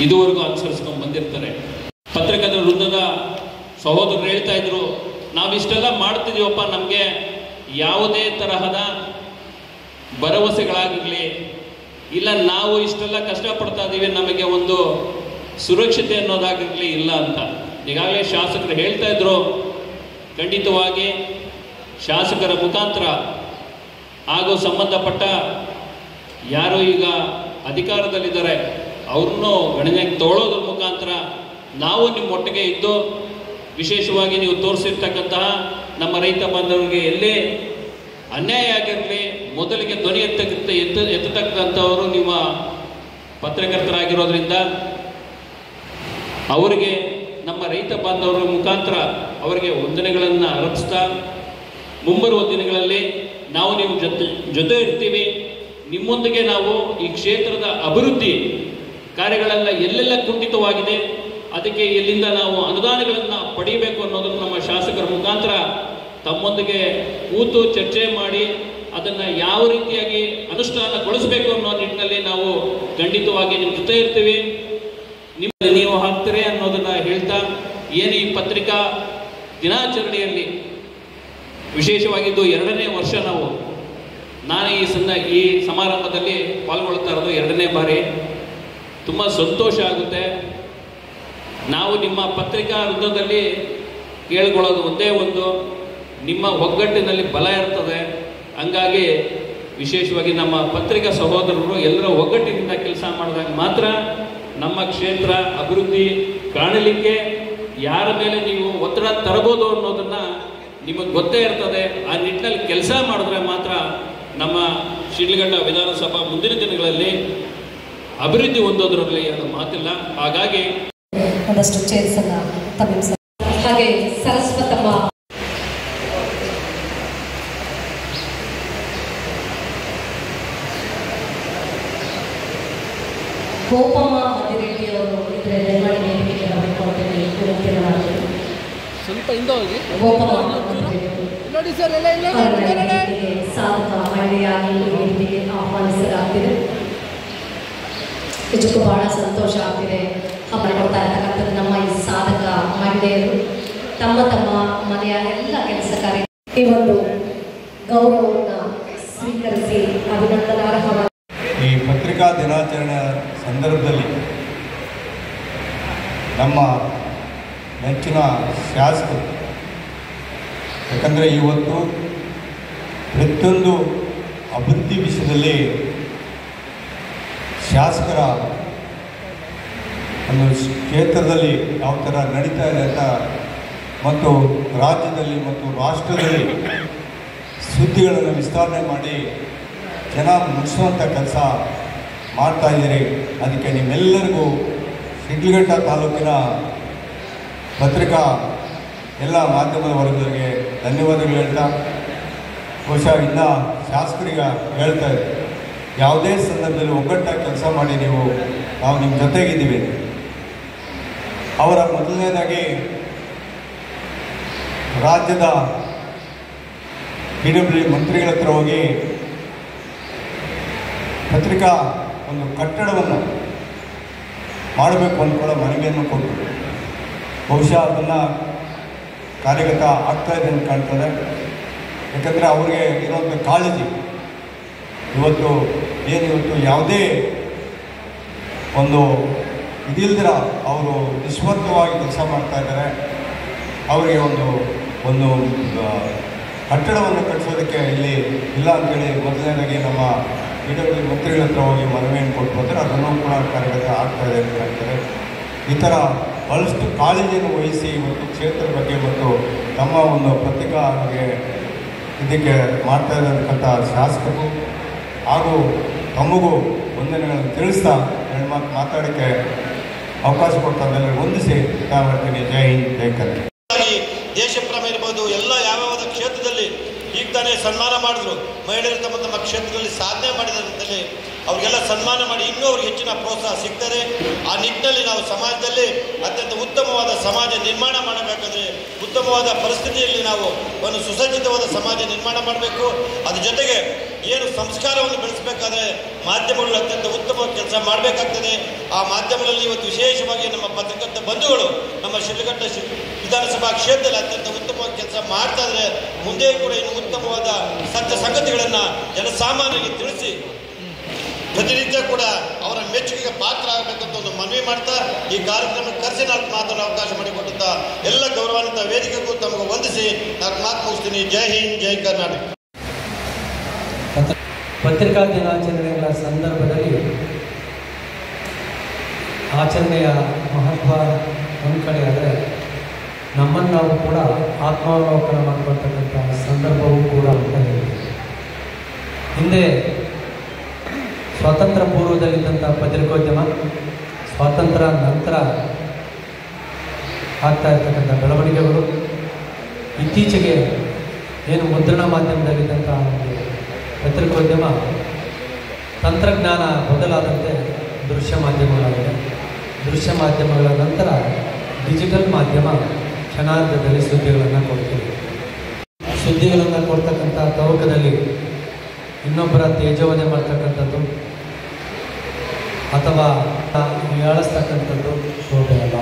ಇದುವರೆಗೂ ಅನುಸರಿಸ್ಕೊಂಡು ಬಂದಿರ್ತಾರೆ. ಪತ್ರಿಕಾದ ವೃಂದದ ಸಹೋದರರು ಹೇಳ್ತಾ ಇದ್ರು, ನಾವಿಷ್ಟೆಲ್ಲ ಮಾಡ್ತಿದ್ದೀವಪ್ಪ, ನಮಗೆ ಯಾವುದೇ ತರಹದ ಭರವಸೆಗಳಾಗಿರಲಿ ಇಲ್ಲ, ನಾವು ಇಷ್ಟೆಲ್ಲ ಕಷ್ಟಪಡ್ತಾ ಇದ್ದೀವಿ, ನಮಗೆ ಒಂದು ಸುರಕ್ಷತೆ ಅನ್ನೋದಾಗಿರಲಿ ಇಲ್ಲ ಅಂತ. ಈಗಾಗಲೇ ಶಾಸಕರು ಹೇಳ್ತಾ ಇದ್ರು, ಖಂಡಿತವಾಗಿ ಶಾಸಕರ ಮುಖಾಂತರ ಹಾಗೂ ಸಂಬಂಧಪಟ್ಟ ಯಾರು ಈಗ ಅಧಿಕಾರದಲ್ಲಿದ್ದಾರೆ ಅವ್ರನ್ನೂ ಗಣನೆಗೆ ತಗೊಳ್ಳೋದ್ರ ಮುಖಾಂತರ ನಾವು ನಿಮ್ಮ ಒಟ್ಟಿಗೆ ಇದ್ದು, ವಿಶೇಷವಾಗಿ ನೀವು ತೋರಿಸಿರ್ತಕ್ಕಂತಹ ನಮ್ಮ ರೈತ ಬಾಂಧವರಿಗೆ ಎಲ್ಲೇ ಅನ್ಯಾಯ ಆಗಿರಲಿ ಮೊದಲಿಗೆ ಧ್ವನಿ ಎತ್ತತಕ್ಕಂಥವರು ನಿಮ್ಮ ಪತ್ರಕರ್ತರಾಗಿರೋದ್ರಿಂದ ಅವರಿಗೆ ನಮ್ಮ ರೈತ ಬಾಂಧವರ ಮುಖಾಂತರ ಅವರಿಗೆ ವಂದನೆಗಳನ್ನು ಅರ್ಪಿಸ್ತಾ, ಮುಂಬರುವ ದಿನಗಳಲ್ಲಿ ನಾವು ನೀವು ಜೊತೆ ಇರ್ತೀವಿ. ನಿಮ್ಮೊಂದಿಗೆ ನಾವು ಈ ಕ್ಷೇತ್ರದ ಅಭಿವೃದ್ಧಿ ಕಾರ್ಯಗಳೆಲ್ಲ ಎಲ್ಲೆಲ್ಲ ಕುಂಠಿತವಾಗಿದೆ, ಅದಕ್ಕೆ ಎಲ್ಲಿಂದ ನಾವು ಅನುದಾನಗಳನ್ನು ಪಡೆಯಬೇಕು ಅನ್ನೋದನ್ನು ನಮ್ಮ ಶಾಸಕರ ಮುಖಾಂತರ ತಮ್ಮೊಂದಿಗೆ ಕೂತು ಚರ್ಚೆ ಮಾಡಿ ಅದನ್ನು ಯಾವ ರೀತಿಯಾಗಿ ಅನುಷ್ಠಾನಗೊಳಿಸಬೇಕು ಅನ್ನೋ ನಿಟ್ಟಿನಲ್ಲಿ ನಾವು ಖಂಡಿತವಾಗಿ ನಿಮ್ಮ ಜೊತೆ ಇರ್ತೀವಿ. ನಿಮ್ಮಲ್ಲಿ ನೀವು ಹಾಕ್ತೀರಿ ಅನ್ನೋದನ್ನು ಹೇಳ್ತಾ, ಏನು ಈ ಪತ್ರಿಕಾ ದಿನಾಚರಣೆಯಲ್ಲಿ ವಿಶೇಷವಾಗಿದ್ದು 2ನೇ ವರ್ಷ ನಾನು ಈ ಸಮಾರಂಭದಲ್ಲಿ ಪಾಲ್ಗೊಳ್ತಾ ಇರೋದು 2ನೇ ಬಾರಿ. ತುಂಬ ಸಂತೋಷ ಆಗುತ್ತೆ. ನಾವು ನಿಮ್ಮ ಪತ್ರಿಕಾ ವೃಂದದಲ್ಲಿ ಕೇಳ್ಕೊಳ್ಳೋದು ಒಂದೇ ಒಂದು, ನಿಮ್ಮ ಒಗ್ಗಟ್ಟಿನಲ್ಲಿ ಬಲ ಇರ್ತದೆ. ಹಂಗಾಗಿ ವಿಶೇಷವಾಗಿ ನಮ್ಮ ಪತ್ರಿಕಾ ಸಹೋದರರು ಎಲ್ಲರ ಒಗ್ಗಟ್ಟಿನಿಂದ ಕೆಲಸ ಮಾಡಿದಾಗ ಮಾತ್ರ ನಮ್ಮ ಕ್ಷೇತ್ರ ಅಭಿವೃದ್ಧಿ ಕಾಣಲಿಕ್ಕೆ ಯಾರ ಮೇಲೆ ನೀವು ಒತ್ತಡ ತರಬಹುದು ಅನ್ನೋದನ್ನು ನಿಮಗೆ ಗೊತ್ತೇ ಇರ್ತದೆ. ಆ ನಿಟ್ಟಿನಲ್ಲಿ ಕೆಲಸ ಮಾಡಿದ್ರೆ ಮಾತ್ರ ನಮ್ಮ ಶಿಡ್ಲಘಟ್ಟ ವಿಧಾನಸಭಾ ಮುಂದಿನ ದಿನಗಳಲ್ಲಿ ಅಭಿವೃದ್ಧಿ ಹೊಂದೋದ್ರಲ್ಲಿ ಅದು ಮಾತಿಲ್ಲ. ಹಾಗಾಗಿ ಒಂದಷ್ಟು ಚೇರ್ಸ್ ಅನ್ನ ಹಾಗೆ ಸರಸ್ವತಮ್ಮ ಗೋಪಮ್ಮ ಮದಿರೆಡ್ಡಿ ಅವರು ಇದ್ರೆ ದಯಮಾಡಿ ವೇದಿಕೆಗೆ ಬರಬೇಕು ಅಂತ ಹೇಳಿ ವಿನಂತಿಯನ್ನು ಮಾಡ್ತೀನಿ. ಸ್ವಲ್ಪ ಹಿಂದೆ ಹೋಗಿ ಗೋಪಮ್ಮ ನೋಡಿ ಸರ್, ಸಾಧಕ ಮಹಿಳೆಯಾಗಿ ವೇದಿಕೆಗೆ ಆಹ್ವಾನಿಸಲಾಗ್ತಿದೆ. ನಿಜಕ್ಕೂ ಬಹಳ ಸಂತೋಷ ಆಗ್ತಿದೆ. ಕೊಡ್ತಾ ಇರ್ತಕ್ಕಂಥದ್ದು ನಮ್ಮ ಈ ಸಾಧಕ ಮಹಿಳೆಯರು ತಮ್ಮ ತಮ್ಮ ಮನೆಯ ಎಲ್ಲ ಕೆಲಸ ಕಾರ್ಯ ಈ ಒಂದು ಗೌರವವನ್ನು ಸ್ವೀಕರಿಸಿ ಅಭಿನಂದನಾರ್ಹವಾದ ಈ ಪತ್ರಿಕಾ ದಿನಾಚರಣೆ ಸಂದರ್ಭದಲ್ಲಿ ನಮ್ಮ ನೆಚ್ಚಿನ ಶಾಸಕರು, ಯಾಕಂದರೆ ಇವತ್ತು ಪ್ರತಿಯೊಂದು ಅಭಿವೃದ್ಧಿ ವಿಷಯದಲ್ಲಿ ಶಾಸಕರ ಒಂದು ಕ್ಷೇತ್ರದಲ್ಲಿ ಯಾವ ಥರ ನಡೀತಾ ಇದೆ ಅಂತ ಮತ್ತು ರಾಜ್ಯದಲ್ಲಿ ಮತ್ತು ರಾಷ್ಟ್ರದಲ್ಲಿ ಸುದ್ದಿಗಳನ್ನು ವಿಸ್ತರಣೆ ಮಾಡಿ ಜನ ಮುಗಿಸುವಂಥ ಕೆಲಸ ಮಾಡ್ತಾಯಿದ್ದೀರಿ. ಅದಕ್ಕೆ ನಿಮ್ಮೆಲ್ಲರಿಗೂ ಶಿಡ್ಲಘಟ್ಟ ತಾಲೂಕಿನ ಪತ್ರಿಕಾ ಎಲ್ಲ ಮಾಧ್ಯಮದ ವರ್ಗದವರಿಗೆ ಧನ್ಯವಾದಗಳು ಹೇಳ್ತಾ, ಬಹುಶಃ ಇನ್ನು ಶಾಸಕರಿಗೆ ಹೇಳ್ತಾ ಇದ್ದೀವಿ, ಯಾವುದೇ ಸಂದರ್ಭದಲ್ಲಿ ಒಗ್ಗಟ್ಟಾಗಿ ಕೆಲಸ ಮಾಡಿ ನಾವು ನಿಮ್ಮ ಜೊತೆಗಿದ್ದೀವಿ. ಅವರ ಮೊದಲನೇದಾಗಿ ರಾಜ್ಯದ PWD ಮಂತ್ರಿಗಳ ಹತ್ರ ಹೋಗಿ ಪತ್ರಿಕಾ ಒಂದು ಕಟ್ಟಡವನ್ನು ಮಾಡಬೇಕು ಅಂದ್ಕೊಳ್ಳೋ ಮನವಿಯನ್ನು ಕೊಟ್ಟರು. ಬಹುಶಃ ಅದನ್ನು ಕಾರ್ಯಗತ ಆಗ್ತಾಯಿದೆ ಅಂತ ಕಾಣ್ತದೆ. ಯಾಕಂದರೆ ಅವ್ರಿಗೆ ಇರೋಂಥ ಕಾಳಜಿ ಇವತ್ತು ಯಾವುದೇ ಒಂದು ಇದಿಲ್ದಿರ ಅವರು ನಿಸ್ವಾರ್ಥವಾಗಿ ಕೆಲಸ ಮಾಡ್ತಾ ಇದ್ದಾರೆ. ಅವರಿಗೆ ಒಂದು ಕಟ್ಟಡವನ್ನು ಕಟ್ಟಿಸೋದಕ್ಕೆ ಇಲ್ಲಿ ಇಲ್ಲ ಅಂತೇಳಿ ಮೊದಲನೇದಾಗಿ ನಮ್ಮ PWD ಮಂತ್ರಿಗಳ ಹತ್ರ ಹೋಗಿ ಮನವಿಯನ್ನು ಕೊಟ್ಟು ಬಂದರೆ ಅದನ್ನು ಕೂಡ ಕಾರ್ಯಗತ ಆಗ್ತಾಯಿದೆ ಅಂತ ಹೇಳ್ತಾರೆ. ಈ ಥರ ಭಾಳಷ್ಟು ಕಾಳಜಿಯನ್ನು ವಹಿಸಿ ಇವತ್ತು ಕ್ಷೇತ್ರದ ಬಗ್ಗೆ ಮತ್ತು ತಮ್ಮ ಒಂದು ಪತ್ರಿಕಾಗೆ ಇದಕ್ಕೆ ಮಾಡ್ತಾ ಇರತಕ್ಕಂಥ ಶಾಸಕರು ಹಾಗೂ ತಮಗೂ ವಂದನೆಗಳನ್ನು ತಿಳಿಸ್ತಾ ಎರಡು ಮಾತು ಮಾತಾಡೋಕ್ಕೆ ಅವಕಾಶ ಕೊಡ್ತಾರೆ. ಹೊಂದಿಸಿ ನಾನು ಮಾಡ್ತೀನಿ. ಜೈ ಹಿಂದ್, ಜೈ ಕರ್ನಾಟಕ. ದೇಶಪ್ರೇಮ ಇರ್ಬೋದು, ಎಲ್ಲ ಯಾವ್ಯಾವ ಕ್ಷೇತ್ರದಲ್ಲಿ ಈಗ ತಾನೇ ಸನ್ಮಾನ ಮಾಡಿದ್ರು. ಮಹಿಳೆಯರು ತಮ್ಮ ಕ್ಷೇತ್ರದಲ್ಲಿ ಸಾಧನೆ ಮಾಡಿದಂತಲ್ಲಿ ಅವರಿಗೆಲ್ಲ ಸನ್ಮಾನ ಮಾಡಿ ಇನ್ನೂ ಅವ್ರಿಗೆ ಹೆಚ್ಚಿನ ಪ್ರೋತ್ಸಾಹ ಸಿಗ್ತದೆ. ಆ ನಿಟ್ಟಿನಲ್ಲಿ ನಾವು ಸಮಾಜದಲ್ಲಿ ಅತ್ಯಂತ ಉತ್ತಮವಾದ ಸಮಾಜ ನಿರ್ಮಾಣ ಮಾಡಬೇಕಾದ್ರೆ ಉತ್ತಮವಾದ ಪರಿಸ್ಥಿತಿಯಲ್ಲಿ ನಾವು ಒಂದು ಸುಸಜ್ಜಿತವಾದ ಸಮಾಜ ನಿರ್ಮಾಣ ಮಾಡಬೇಕು. ಅದ್ರ ಜೊತೆಗೆ ಏನು ಸಂಸ್ಕಾರವನ್ನು ಬೆಳೆಸಬೇಕಾದ್ರೆ ಮಾಧ್ಯಮಗಳು ಅತ್ಯಂತ ಉತ್ತಮವಾಗಿ ಕೆಲಸ ಮಾಡಬೇಕಾಗ್ತದೆ. ಆ ಮಾಧ್ಯಮಗಳಲ್ಲಿ ಇವತ್ತು ವಿಶೇಷವಾಗಿ ನಮ್ಮ ಪತ್ರಕರ್ತ ಬಂಧುಗಳು ನಮ್ಮ ಶಿಡ್ಲಘಟ್ಟ ವಿಧಾನಸಭಾ ಕ್ಷೇತ್ರದಲ್ಲಿ ಅತ್ಯಂತ ಉತ್ತಮವಾಗಿ ಕೆಲಸ ಮಾಡ್ತಾ ಇದ್ದಾರೆ. ಮುಂದೆ ಕೂಡ ಇನ್ನು ಉತ್ತಮವಾದ ಸತ್ಯ ಸಂಗತಿಗಳನ್ನು ಜನಸಾಮಾನ್ಯರಿಗೆ ತಿಳಿಸಿ ಪ್ರತಿನಿತ್ಯ ಕೂಡ ಅವರ ಮೆಚ್ಚುಗೆಗೆ ಪಾತ್ರ ಆಗಬೇಕಂತ ಒಂದು ಮನವಿ ಮಾಡ್ತಾ ಈ ಕಾರ್ಯಕ್ರಮಕ್ಕೆ ಕರೆಸಿ ನಾಲ್ಕು ಮಾತನ್ನು ಅವಕಾಶ ಮಾಡಿಕೊಟ್ಟಂತ ಎಲ್ಲ ಗೌರವಾನ್ವಿತ ವೇದಿಕೆಗೂ ತಮಗೆ ವಂದಿಸಿ ನಾಲ್ಕು ಮಾತು ಮುಗಿಸ್ತೀನಿ. ಜೈ ಹಿಂದ್, ಜೈ ಕರ್ನಾಟಕ. ಪತ್ರಿಕಾ ದಿನಾಚರಣೆಗಳ ಸಂದರ್ಭದಲ್ಲಿ ಆಚರಣೆಯ ಮಹತ್ವ ಒಂದು ಕಡೆ ಆದರೆ ನಮ್ಮನ್ನು ನಾವು ಕೂಡ ಆತ್ಮಾವಲೋಕನ ಮಾಡಿಕೊಳ್ತಕ್ಕಂಥ ಸಂದರ್ಭವೂ ಕೂಡ ಅಂತ ಹೇಳಿದೆ. ಹಿಂದೆ ಸ್ವಾತಂತ್ರ್ಯ ಪೂರ್ವದಲ್ಲಿದ್ದಂಥ ಪತ್ರಿಕೋದ್ಯಮ ಸ್ವಾತಂತ್ರ್ಯ ನಂತರ ಆಗ್ತಾ ಇರ್ತಕ್ಕಂಥ ಬೆಳವಣಿಗೆಗಳು, ಇತ್ತೀಚೆಗೆ ಏನು ಮುದ್ರಣ ಮಾಧ್ಯಮದಲ್ಲಿದ್ದಂಥ ಒಂದು ಪತ್ರಿಕೋದ್ಯಮ ತಂತ್ರಜ್ಞಾನ ಬದಲಾದಂತೆ ದೃಶ್ಯ ಮಾಧ್ಯಮಗಳಾಗಿದೆ. ದೃಶ್ಯ ಮಾಧ್ಯಮಗಳ ನಂತರ ಡಿಜಿಟಲ್ ಮಾಧ್ಯಮ ಕ್ಷಣಾರ್ಧದಲ್ಲಿ ಸುದ್ದಿಗಳನ್ನು ಕೊಡ್ತೀವಿ. ಸುದ್ದಿಗಳನ್ನು ಕೊಡ್ತಕ್ಕಂಥ ತವಕದಲ್ಲಿ ಇನ್ನೊಬ್ಬರ ತೇಜೋವಧೆ ಮಾಡ್ತಕ್ಕಂಥದ್ದು ಅಥವಾ ಹೇಳಿಸ್ತಕ್ಕಂಥದ್ದು ಶೋಭೆ ಅಲ್ಲ.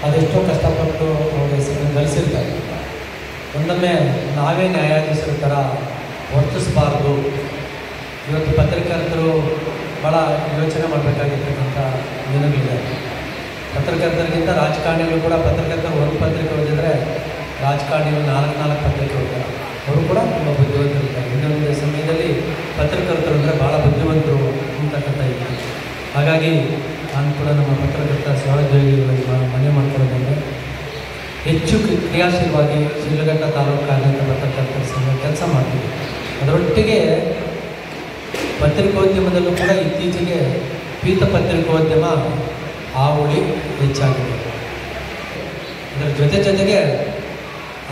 ಅದೆಷ್ಟೋ ಕಷ್ಟಪಟ್ಟು ಅವ್ರ ಹೆಸರನ್ನು ಗಳಿಸಿರ್ತಾರೆ. ಒಂದೊಮ್ಮೆ ನಾವೇ ನ್ಯಾಯಾಧೀಶರ ಥರ ವರ್ತಿಸಬಾರ್ದು. ಇವತ್ತು ಪತ್ರಕರ್ತರು ಭಾಳ ಯೋಚನೆ ಮಾಡಬೇಕಾಗಿರ್ತಕ್ಕಂಥ ದಿನಗಳಿದೆ. ಪತ್ರಕರ್ತರಿಗಿಂತ ರಾಜಕಾರಣಿಗಳು ಕೂಡ ಪತ್ರಕರ್ತರು ಒಂದು ಪತ್ರಿಕೆ ಓದಿದರೆ ರಾಜಕಾರಣಿಗಳು 4 ಪತ್ರಿಕೆ ಓದ್ತಾರೆ. ಅವರು ಕೂಡ ತುಂಬ ಬುದ್ಧಿವಂತರಿದ್ದಾರೆ. ಇನ್ನೊಂದು ಸಮಯದಲ್ಲಿ ಪತ್ರಕರ್ತರು ಅಂದರೆ ಭಾಳ ಬುದ್ಧಿವಂತರು ಅಂತಕ್ಕಂಥ ಇತ್ತು. ಹಾಗಾಗಿ ನಾನು ಕೂಡ ನಮ್ಮ ಪತ್ರಕರ್ತ ಸಹೋದ್ಯೋಗಿಗಳಿಗೆ ಮನವಿ ಮಾಡ್ಕೊಳ್ಳೋದಂದರೆ ಹೆಚ್ಚು ಕ್ರಿಯಾಶೀಲವಾಗಿ ಶಿಡ್ಲಘಟ್ಟ ತಾಲೂಕು ಕಾರ್ಯನಿರತ ಪತ್ರಕರ್ತರ ಸಂಘ ಕೆಲಸ ಮಾಡ್ತೀವಿ. ಅದರೊಟ್ಟಿಗೆ ಪತ್ರಿಕೋದ್ಯಮದಲ್ಲೂ ಕೂಡ ಇತ್ತೀಚೆಗೆ ಪೀತ ಪತ್ರಿಕೋದ್ಯಮ ಹಾವಳಿ ಹೆಚ್ಚಾಗಿದೆ. ಅದರ ಜೊತೆಗೆ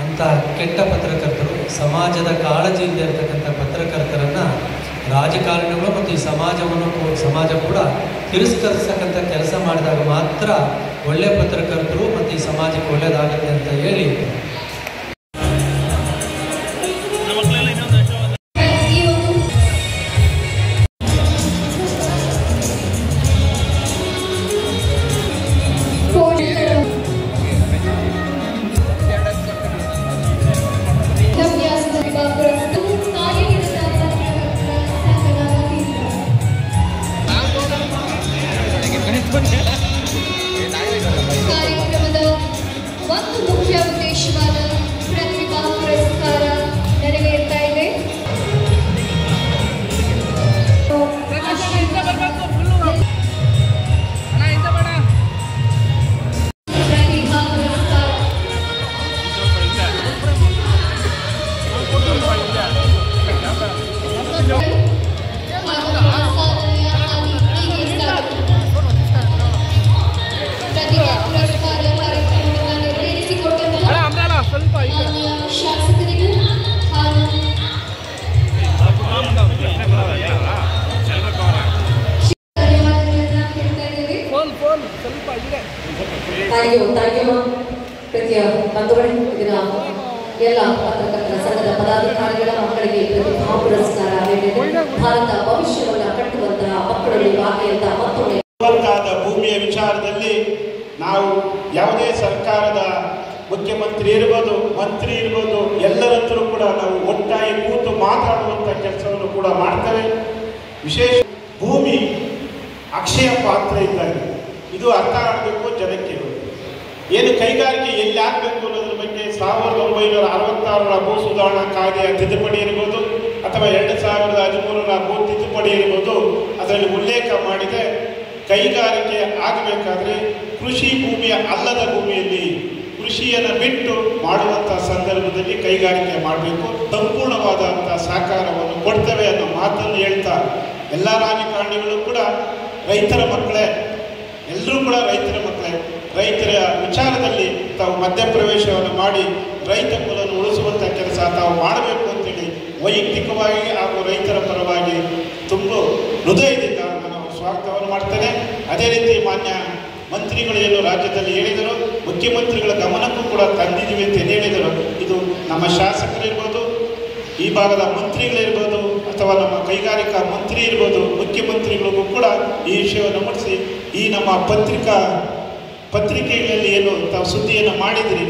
ಅಂಥ ಕೆಟ್ಟ ಪತ್ರಕರ್ತರು, ಸಮಾಜದ ಕಾಳಜಿ ಇಲ್ಲದೆ ಇರತಕ್ಕಂಥ ಪತ್ರಕರ್ತರನ್ನು ರಾಜಕಾರಣಿಗಳು ಮತ್ತು ಈ ಸಮಾಜ ಕೂಡ ತಿರಸ್ಕರಿಸತಕ್ಕಂಥ ಕೆಲಸ ಮಾಡಿದಾಗ ಮಾತ್ರ ಒಳ್ಳೆಯ ಪತ್ರಕರ್ತರು ಮತ್ತು ಈ ಸಮಾಜಕ್ಕೆ ಒಳ್ಳೆಯದಾಗುತ್ತೆ ಅಂತ ಹೇಳಿ ಕಾರ್ಯಕ್ರಮದ ಒಂದು ಮುಖ್ಯ ಉದ್ದೇಶವಾದ ಪ್ರತಿಭಾ ಪುರಸ್ಕಾರ ನೆರವೇರ್ತಾ ಇದೆ. ಪ್ರತಿಭಾ ಪುರಸ್ಕಾರ ಕಾರ್ಯಕ್ರಮವನ್ನು ನೆರವೇರಿಸಿಕೊಟ್ಟಂತಹ ಶಾಸಕರಿಗೂ ಪ್ರೀತಿಯ ಬಂಧುಗಳೇ, ಇದರ ಎಲ್ಲ ಪತ್ರಕರ್ತರ ಸಂಘದ ಪದಾಧಿಕಾರಿಗಳ ಮಕ್ಕಳಿಗೆ ಪ್ರತಿಭಾ ಪುರಸ್ಕಾರ ನೀಡಿದೆ. ಭಾರತ ಭವಿಷ್ಯವನ್ನು ಕಟ್ಟುವಂತಹ ಮಕ್ಕಳಲ್ಲಿ ಭಾಗಿಯಂತ ಮತ್ತೊಮ್ಮೆ ಭೂಮಿಯ ವಿಚಾರದಲ್ಲಿ ನಾವು ಯಾವುದೇ ಸರ್ಕಾರದ ಮುಖ್ಯಮಂತ್ರಿ ಇರ್ಬೋದು, ಮಂತ್ರಿ ಇರ್ಬೋದು, ಎಲ್ಲರ ಕೂಡ ನಾವು ಒಟ್ಟಾಗಿ ಕೂತು ಮಾತಾಡುವಂಥ ಕೆಲಸವನ್ನು ಕೂಡ ಮಾಡ್ತೇವೆ. ವಿಶೇಷ ಭೂಮಿ ಅಕ್ಷಯ ಪಾತ್ರ ಇದ್ದಾಗ ಇದು ಇದು ಅರ್ಥ ಆಗಬೇಕು ಜನಕ್ಕೆ. ಏನು ಕೈಗಾರಿಕೆ ಎಲ್ಲಿ ಆಗಬೇಕು ಅನ್ನೋದ್ರ ಬಗ್ಗೆ 1966ರ ಭೂ ಸುಧಾರಣಾ ಕಾಯ್ದೆಯ ತಿದ್ದುಪಡಿ ಇರ್ಬೋದು ಅಥವಾ 2013ರ ಭೂ ತಿದ್ದುಪಡಿ ಇರ್ಬೋದು, ಅದರಲ್ಲಿ ಉಲ್ಲೇಖ ಮಾಡಿದೆ ಕೈಗಾರಿಕೆ ಆಗಬೇಕಾದ್ರೆ ಕೃಷಿ ಭೂಮಿಯ ಅಲ್ಲದ ಭೂಮಿಯಲ್ಲಿ ಕೃಷಿಯನ್ನು ಬಿಟ್ಟು ಮಾಡುವಂಥ ಸಂದರ್ಭದಲ್ಲಿ ಕೈಗಾರಿಕೆ ಮಾಡಬೇಕು, ಸಂಪೂರ್ಣವಾದಂಥ ಸಹಕಾರವನ್ನು ಕೊಡ್ತೇವೆ ಅನ್ನೋ ಮಾತನ್ನು ಹೇಳ್ತಾ ಎಲ್ಲ ರಾಜಕಾರಣಿಗಳು ಕೂಡ ರೈತರ ಮಕ್ಕಳೇ, ಎಲ್ಲರೂ ಕೂಡ ರೈತರ ಮಕ್ಕಳೇ. ರೈತರ ವಿಚಾರದಲ್ಲಿ ತಾವು ಮಧ್ಯಪ್ರವೇಶವನ್ನು ಮಾಡಿ ರೈತ ಕುಲವನ್ನು ಉಳಿಸುವಂಥ ಕೆಲಸ ತಾವು ಮಾಡಬೇಕು ಅಂತೇಳಿ ವೈಯಕ್ತಿಕವಾಗಿ ಹಾಗೂ ರೈತರ ಪರವಾಗಿ ತುಂಬ ಹೃದಯದಿಂದ ನಾನು ಸ್ವಾಗತವನ್ನು ಮಾಡ್ತೇನೆ. ಅದೇ ರೀತಿ ಮಾನ್ಯ ಮಂತ್ರಿಗಳು ಏನು ರಾಜ್ಯದಲ್ಲಿ ಹೇಳಿದರು, ಮುಖ್ಯಮಂತ್ರಿಗಳ ಗಮನಕ್ಕೂ ಕೂಡ ತಂದಿದ್ದೀವಿ ಅಂತ ಹೇಳಿದರು. ಇದು ನಮ್ಮ ಶಾಸಕರಿರ್ಬೋದು, ಈ ಭಾಗದ ಮಂತ್ರಿಗಳಿರ್ಬೋದು ಅಥವಾ ನಮ್ಮ ಕೈಗಾರಿಕಾ ಮಂತ್ರಿ ಇರ್ಬೋದು, ಮುಖ್ಯಮಂತ್ರಿಗಳಿಗೂ ಕೂಡ ಈ ವಿಷಯವನ್ನು ಮುಟ್ಟಿಸಿ ಈ ನಮ್ಮ ಪತ್ರಿಕೆಗಳಲ್ಲಿ ಏನು ತಾವು ಸುದ್ದಿಯನ್ನು ಮಾಡಿದಿರಿ,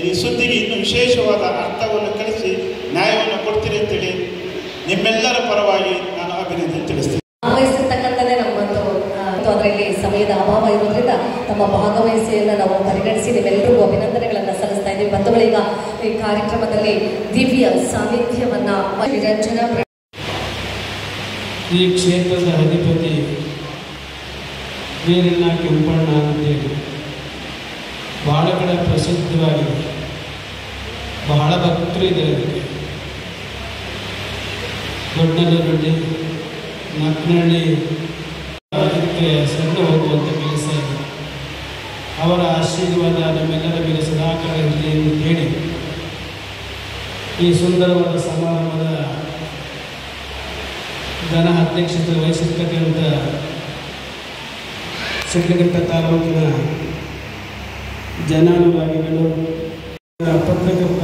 ಈ ಸುದ್ದಿಗೆ ಇನ್ನೂ ವಿಶೇಷವಾದ ಅರ್ಥವನ್ನು ಕಲಿಸಿ ನ್ಯಾಯವನ್ನು ಕೊಡ್ತೀರಿ ಅಂತೇಳಿ ನಿಮ್ಮೆಲ್ಲರ ಪರವಾಗಿ ನಾನು ಅಭಿನಂದನೆ ತಿಳಿಸ್ತೀನಿ. ಭಾಗವಹಿಸಿರ್ತಕ್ಕಂಥದ್ದೇ ನಮ್ಮದು ಅದರಲ್ಲಿ ಸಮಯದ ಅಭಾವ ಇರೋದ್ರಿಂದ ತಮ್ಮ ಭಾಗವಹಿಸಿಯನ್ನು ನಾವು ಪರಿಗಣಿಸಿ ನಿಮ್ಮೆಲ್ಲರಿಗೂ ಅಭಿನಂದನೆಗಳನ್ನು ಸಲ್ಲಿಸ್ತಾ ಇದ್ದೀವಿ. ಬಂಧುಗಳೀಗ ಈ ಕಾರ್ಯಕ್ರಮದಲ್ಲಿ ದಿವ್ಯ ಸಾನ್ನಿಧ್ಯವನ್ನು ನಿರಂಜನ ಈ ಕ್ಷೇತ್ರದ ಅಧಿಪತಿ ವೀರಣ್ಣ ಕೆಂಪಣ್ಣ ಅಂತೇಳಿ ಬಹಳ ಕಡೆ ಪ್ರಸಿದ್ಧವಾಗಿದೆ. ಬಹಳ ಭಕ್ತರು ಇದ್ದಾರೆ. ಅದಕ್ಕೆ ದೊಡ್ಡನಹಳ್ಳಿ, ನಕ್ಕನಹಳ್ಳಿ ಅದಕ್ಕೆ ಸಣ್ಣ ಹೋಗುವಂಥ ಕೆಲಸ ಇದೆ. ಅವರ ಆಶೀರ್ವಾದ ನಮ್ಮೆಲ್ಲರ ಮೇಲೆ ಸದಾಕಾಲ ಇರಲಿ ಎಂದು ಹೇಳಿ ಈ ಸುಂದರವಾದ ಸಮಾರಂಭದ ಘನ ಅಧ್ಯಕ್ಷತೆ ವಹಿಸಿರ್ತಕ್ಕಂಥ ಶಿಡ್ಲಘಟ್ಟ ತಾಲೂಕಿನ ಜನಾನುರಾಗಿಗಳು, ಪತ್ರಕರ್ತ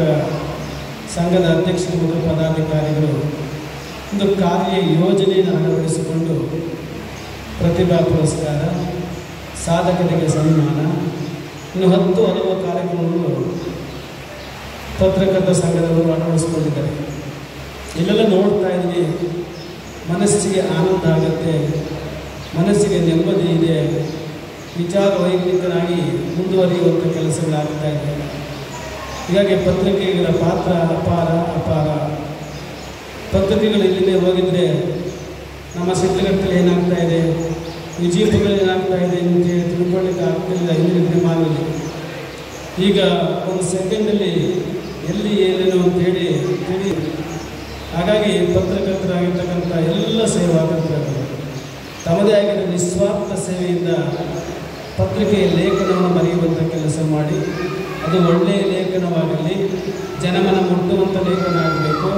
ಸಂಘದ ಅಧ್ಯಕ್ಷರು ಮತ್ತು ಪದಾಧಿಕಾರಿಗಳು ಒಂದು ಕಾರ್ಯ ಯೋಜನೆಯನ್ನು ಅಳವಡಿಸಿಕೊಂಡು ಪ್ರತಿಭಾ ಪುರಸ್ಕಾರ, ಸಾಧಕರಿಗೆ ಸನ್ಮಾನ, ಇನ್ನು 10 ಹಲವು ಕಾರ್ಯಕ್ರಮಗಳು ಪತ್ರಕರ್ತ ಸಂಘದವರು ಅಳವಡಿಸಿಕೊಂಡಿದ್ದಾರೆ. ಇಲ್ಲೆಲ್ಲ ನೋಡ್ತಾ ಇದ್ವಿ, ಮನಸ್ಸಿಗೆ ಆನಂದ ಆಗುತ್ತೆ, ಮನಸ್ಸಿಗೆ ನೆಮ್ಮದಿ ಇದೆ, ವಿಚಾರ ವೈಜ್ಞಾನಿಕನಾಗಿ ಮುಂದುವರಿಯುವಂಥ ಕೆಲಸಗಳಾಗ್ತಾ ಇದೆ. ಹೀಗಾಗಿ ಪತ್ರಿಕೆಗಳ ಪಾತ್ರ ಅಪಾರ. ಪತ್ರಿಕೆಗಳು ಇಲ್ಲಿಂದ ಹೋಗಿದ್ರೆ ನಮ್ಮ ಶಿಡ್ಲಘಟ್ಟದಲ್ಲಿ ಏನಾಗ್ತಾ ಇದೆ, ವಿಜಯಪುರದಲ್ಲಿ ಏನಾಗ್ತಾ ಇದೆ ಅಂತೇಳಿ ತಿಳ್ಕೊಳ್ಳಿಕ್ಕೆ ಆಗ್ತಿಲ್ಲ ಹಿಂದಿನ ದಿನಮಾನದಲ್ಲಿ. ಈಗ ಒಂದು ಸೆಕೆಂಡಲ್ಲಿ ಎಲ್ಲಿ ಏನೇನು ಅಂತೇಳಿ ತಿಳಿ. ಹಾಗಾಗಿ ಪತ್ರಕರ್ತರಾಗಿರ್ತಕ್ಕಂಥ ಎಲ್ಲ ಸೇವಾಕರ್ತರು ತಮ್ಮದೇ ಆಗಿರೋ ನಿಸ್ವಾರ್ಥ ಸೇವೆಯಿಂದ ಪತ್ರಿಕೆಯ ಲೇಖನವನ್ನು ಬರೆಯುವಂಥ ಕೆಲಸ ಮಾಡಿ, ಅದು ಒಳ್ಳೆಯ ಲೇಖನವಾಗಲಿ, ಜನಮನ ಮುಟ್ಟುವಂಥ ಲೇಖನ ಆಗಬೇಕು,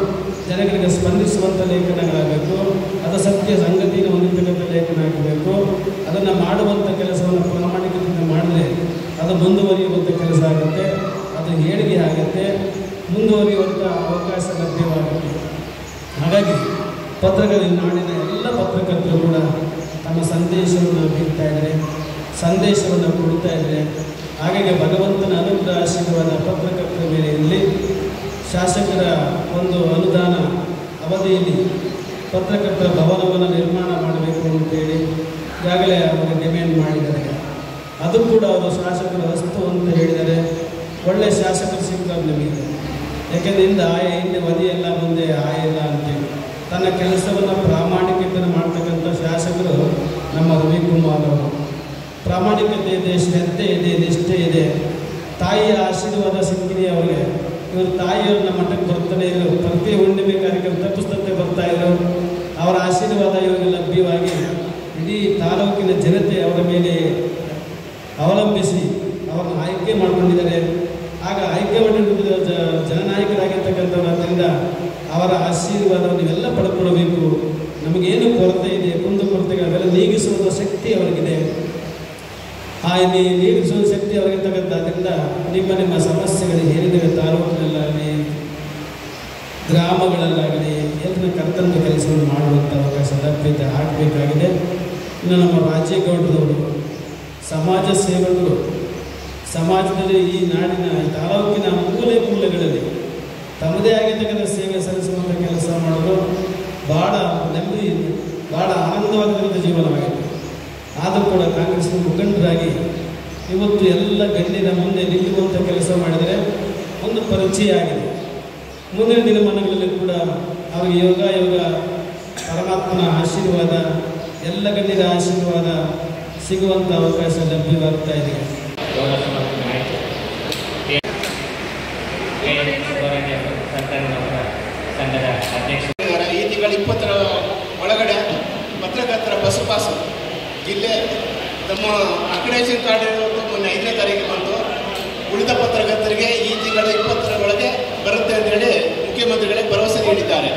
ಜನಗಳಿಗೆ ಸ್ಪಂದಿಸುವಂಥ ಲೇಖನಗಳಾಗಬೇಕು, ಅದು ಸತ್ಯ ಸಂಗತಿಯನ್ನು ಹೊಂದಿರ್ತಕ್ಕಂಥ ಲೇಖನ ಆಗಬೇಕು. ಅದನ್ನು ಮಾಡುವಂಥ ಕೆಲಸವನ್ನು ಪ್ರಾಮಾಣಿಕತೆಯಿಂದ ಮಾಡಿದ್ರೆ ಅದು ಮುಂದುವರಿಯುವಂಥ ಕೆಲಸ ಆಗುತ್ತೆ, ಅದು ಏಳಿಗೆ ಆಗುತ್ತೆ, ಮುಂದುವರಿಯುವಂಥ ಅವಕಾಶ ಲಭ್ಯವಾಗುತ್ತೆ. ಹಾಗಾಗಿ ಪತ್ರಗಳಲ್ಲಿ ನಾಡಿನ ಎಲ್ಲ ಪತ್ರಕರ್ತರು ಕೂಡ ತಮ್ಮ ಸಂದೇಶವನ್ನು ಬೀರ್ತಾ ಇದ್ದಾರೆ, ಸಂದೇಶವನ್ನು ಕೊಡ್ತಾ ಇದ್ದಾರೆ. ಹಾಗಾಗಿ ಭಗವಂತನ ಅನುಗ್ರಹ ಆಶೀರ್ವಾದ ಪತ್ರಕರ್ತರ ಮೇಲೆ ಇರಲಿ. ಶಾಸಕರ ಒಂದು ಅನುದಾನ ಅವಧಿಯಲ್ಲಿ ಪತ್ರಕರ್ತರ ಭವನವನ್ನು ನಿರ್ಮಾಣ ಮಾಡಬೇಕು ಅಂತೇಳಿ ಈಗಾಗಲೇ ಅವರು ಡಿಮ್ಯಾಂಡ್ ಮಾಡಿದ್ದಾರೆ. ಅದು ಕೂಡ ಅವರು ಶಾಸಕರ ವಸ್ತು ಅಂತ ಹೇಳಿದ್ದಾರೆ. ಒಳ್ಳೆಯ ಶಾಸಕರು ಸಿಗ್ತಾರೆ ನಮಗೆ. ಯಾಕೆಂದರೆ ಹಿಂದೆ ವಧಿಯೆಲ್ಲ ಮುಂದೆ ಆಯಿಲ್ಲ ಅಂತೇಳಿ ತನ್ನ ಕೆಲಸವನ್ನು ಪ್ರಾಮಾಣಿಕತೆಯನ್ನು ಮಾಡ್ತಕ್ಕಂಥ ಶಾಸಕರು ನಮ್ಮ ರವಿಕುಮಾರ್ ಅವರು. ಪ್ರಾಮಾಣಿಕತೆ ಇದೆ, ಶ್ರದ್ಧೆ ಇದೆ, ನಿಷ್ಠೆ ಇದೆ. ತಾಯಿಯ ಆಶೀರ್ವಾದ ಸಿಕ್ಕಿದೆ ಅವರಿಗೆ. ಇವರು ತಾಯಿಯವ್ರನ್ನ ಮಠಕ್ಕೆ ಬರ್ತಾನೆ ಇದ್ರು, ಪ್ರತಿ ಹುಣ್ಣಿಮೆ ಕಾರ್ಯಕ್ರಮ ತಪ್ಪಿಸ್ತಂತೆ ಬರ್ತಾಯಿದ್ರು. ಅವರ ಆಶೀರ್ವಾದ ಇವರಿಗೆ ಲಭ್ಯವಾಗಿ ಇಡೀ ತಾಲೂಕಿನ ಜನತೆ ಅವರ ಮೇಲೆ ಅವಲಂಬಿಸಿ ಅವರನ್ನು ಆಯ್ಕೆ ಮಾಡಿಕೊಂಡಿದ್ದಾರೆ. ಆಗ ಆಯ್ಕೆ ಮಾಡಿರುವ ಜನನಾಯಕರಾಗಿರ್ತಕ್ಕಂಥವ್ರು. ಆದ್ದರಿಂದ ಅವರ ಆಶೀರ್ವಾದವನ್ನು ನೀವೆಲ್ಲ ಪಡ್ಕೊಳ್ಬೇಕು. ನಮಗೇನು ಕೊರತೆ ಇದೆ, ಕುಂದುಕೊರತೆಗೆ ಅವೆಲ್ಲ ನೀಗಿಸುವ ಶಕ್ತಿ ಅವರಿಗಿದೆ. ಆ ನೀಗಿಸುವ ಶಕ್ತಿ ಅವರಿಗಿರ್ತಕ್ಕಂಥದ್ರಿಂದ ನಿಮ್ಮ ಸಮಸ್ಯೆಗಳಿಗೆ ಏನಿದೆ ತಾಲೂಕಿನಲ್ಲಾಗಲಿ ಗ್ರಾಮಗಳಲ್ಲಾಗಲಿ ಎಲ್ಲರ ಕರ್ತವ್ಯ ಕೆಲಸವನ್ನು ಮಾಡುವಂಥ ಅವಕಾಶ ಲಭ್ಯತೆ ಆಗಬೇಕಾಗಿದೆ. ಇನ್ನು ನಮ್ಮ ರಾಜೇಗೌಡರವರು ಸಮಾಜ ಸೇವಕರು, ಸಮಾಜದಲ್ಲಿ ಈ ನಾಡಿನ ತಾಲೂಕಿನ ಮೂಲೆಗಳಲ್ಲಿ ತಮ್ಮದೇ ಆಗಿರ್ತಕ್ಕಂಥ ಸೇವೆ ಸಲ್ಲಿಸುವಂಥ ಕೆಲಸ ಮಾಡೋದು ಭಾಳ ನೆಮ್ಮದಿ, ಭಾಳ ಆನಂದವಾದ ಜೀವನವಾಗಿದೆ. ಆದರೂ ಕೂಡ ಕಾಂಗ್ರೆಸ್ನ ಮುಖಂಡರಾಗಿ ಇವತ್ತು ಎಲ್ಲ ಗಣ್ಯರ ಮುಂದೆ ನಿಲ್ಲುವಂಥ ಕೆಲಸ ಮಾಡಿದರೆ ಒಂದು ಪರಿಚಯ ಆಗಿದೆ. ಮುಂದಿನ ದಿನಮಾನಗಳಲ್ಲಿ ಕೂಡ ಅವರಿಗೆ ಯೋಗ ಪರಮಾತ್ಮನ ಆಶೀರ್ವಾದ, ಎಲ್ಲ ಗಣ್ಯರ ಆಶೀರ್ವಾದ ಸಿಗುವಂಥ ಅವಕಾಶ ಲಭ್ಯವಾಗ್ತಾ ಇದೆ. ಸಂಘದ ಅಧ್ಯಕ್ಷ ಈ ತಿಂಗಳ 20ರ ಒಳಗಡೆ ಪತ್ರಕರ್ತರ ಬಸ್ ಪಾಸ್ ಜಿಲ್ಲೆ ನಮ್ಮ ಅಕ್ರಿಡೇಷನ್ ಕಾರ್ಡ್ ಇರೋದು ಮೊನ್ನೆ 5ನೇ ತಾರೀಕು ಬಂತು. ಉಳಿದ ಪತ್ರಕರ್ತರಿಗೆ ಈ ತಿಂಗಳ 20ರ ಒಳಗೆ ಬರುತ್ತೆ ಅಂತೇಳಿ ಮುಖ್ಯಮಂತ್ರಿಗಳೇ ಭರವಸೆ ನೀಡಿದ್ದಾರೆ.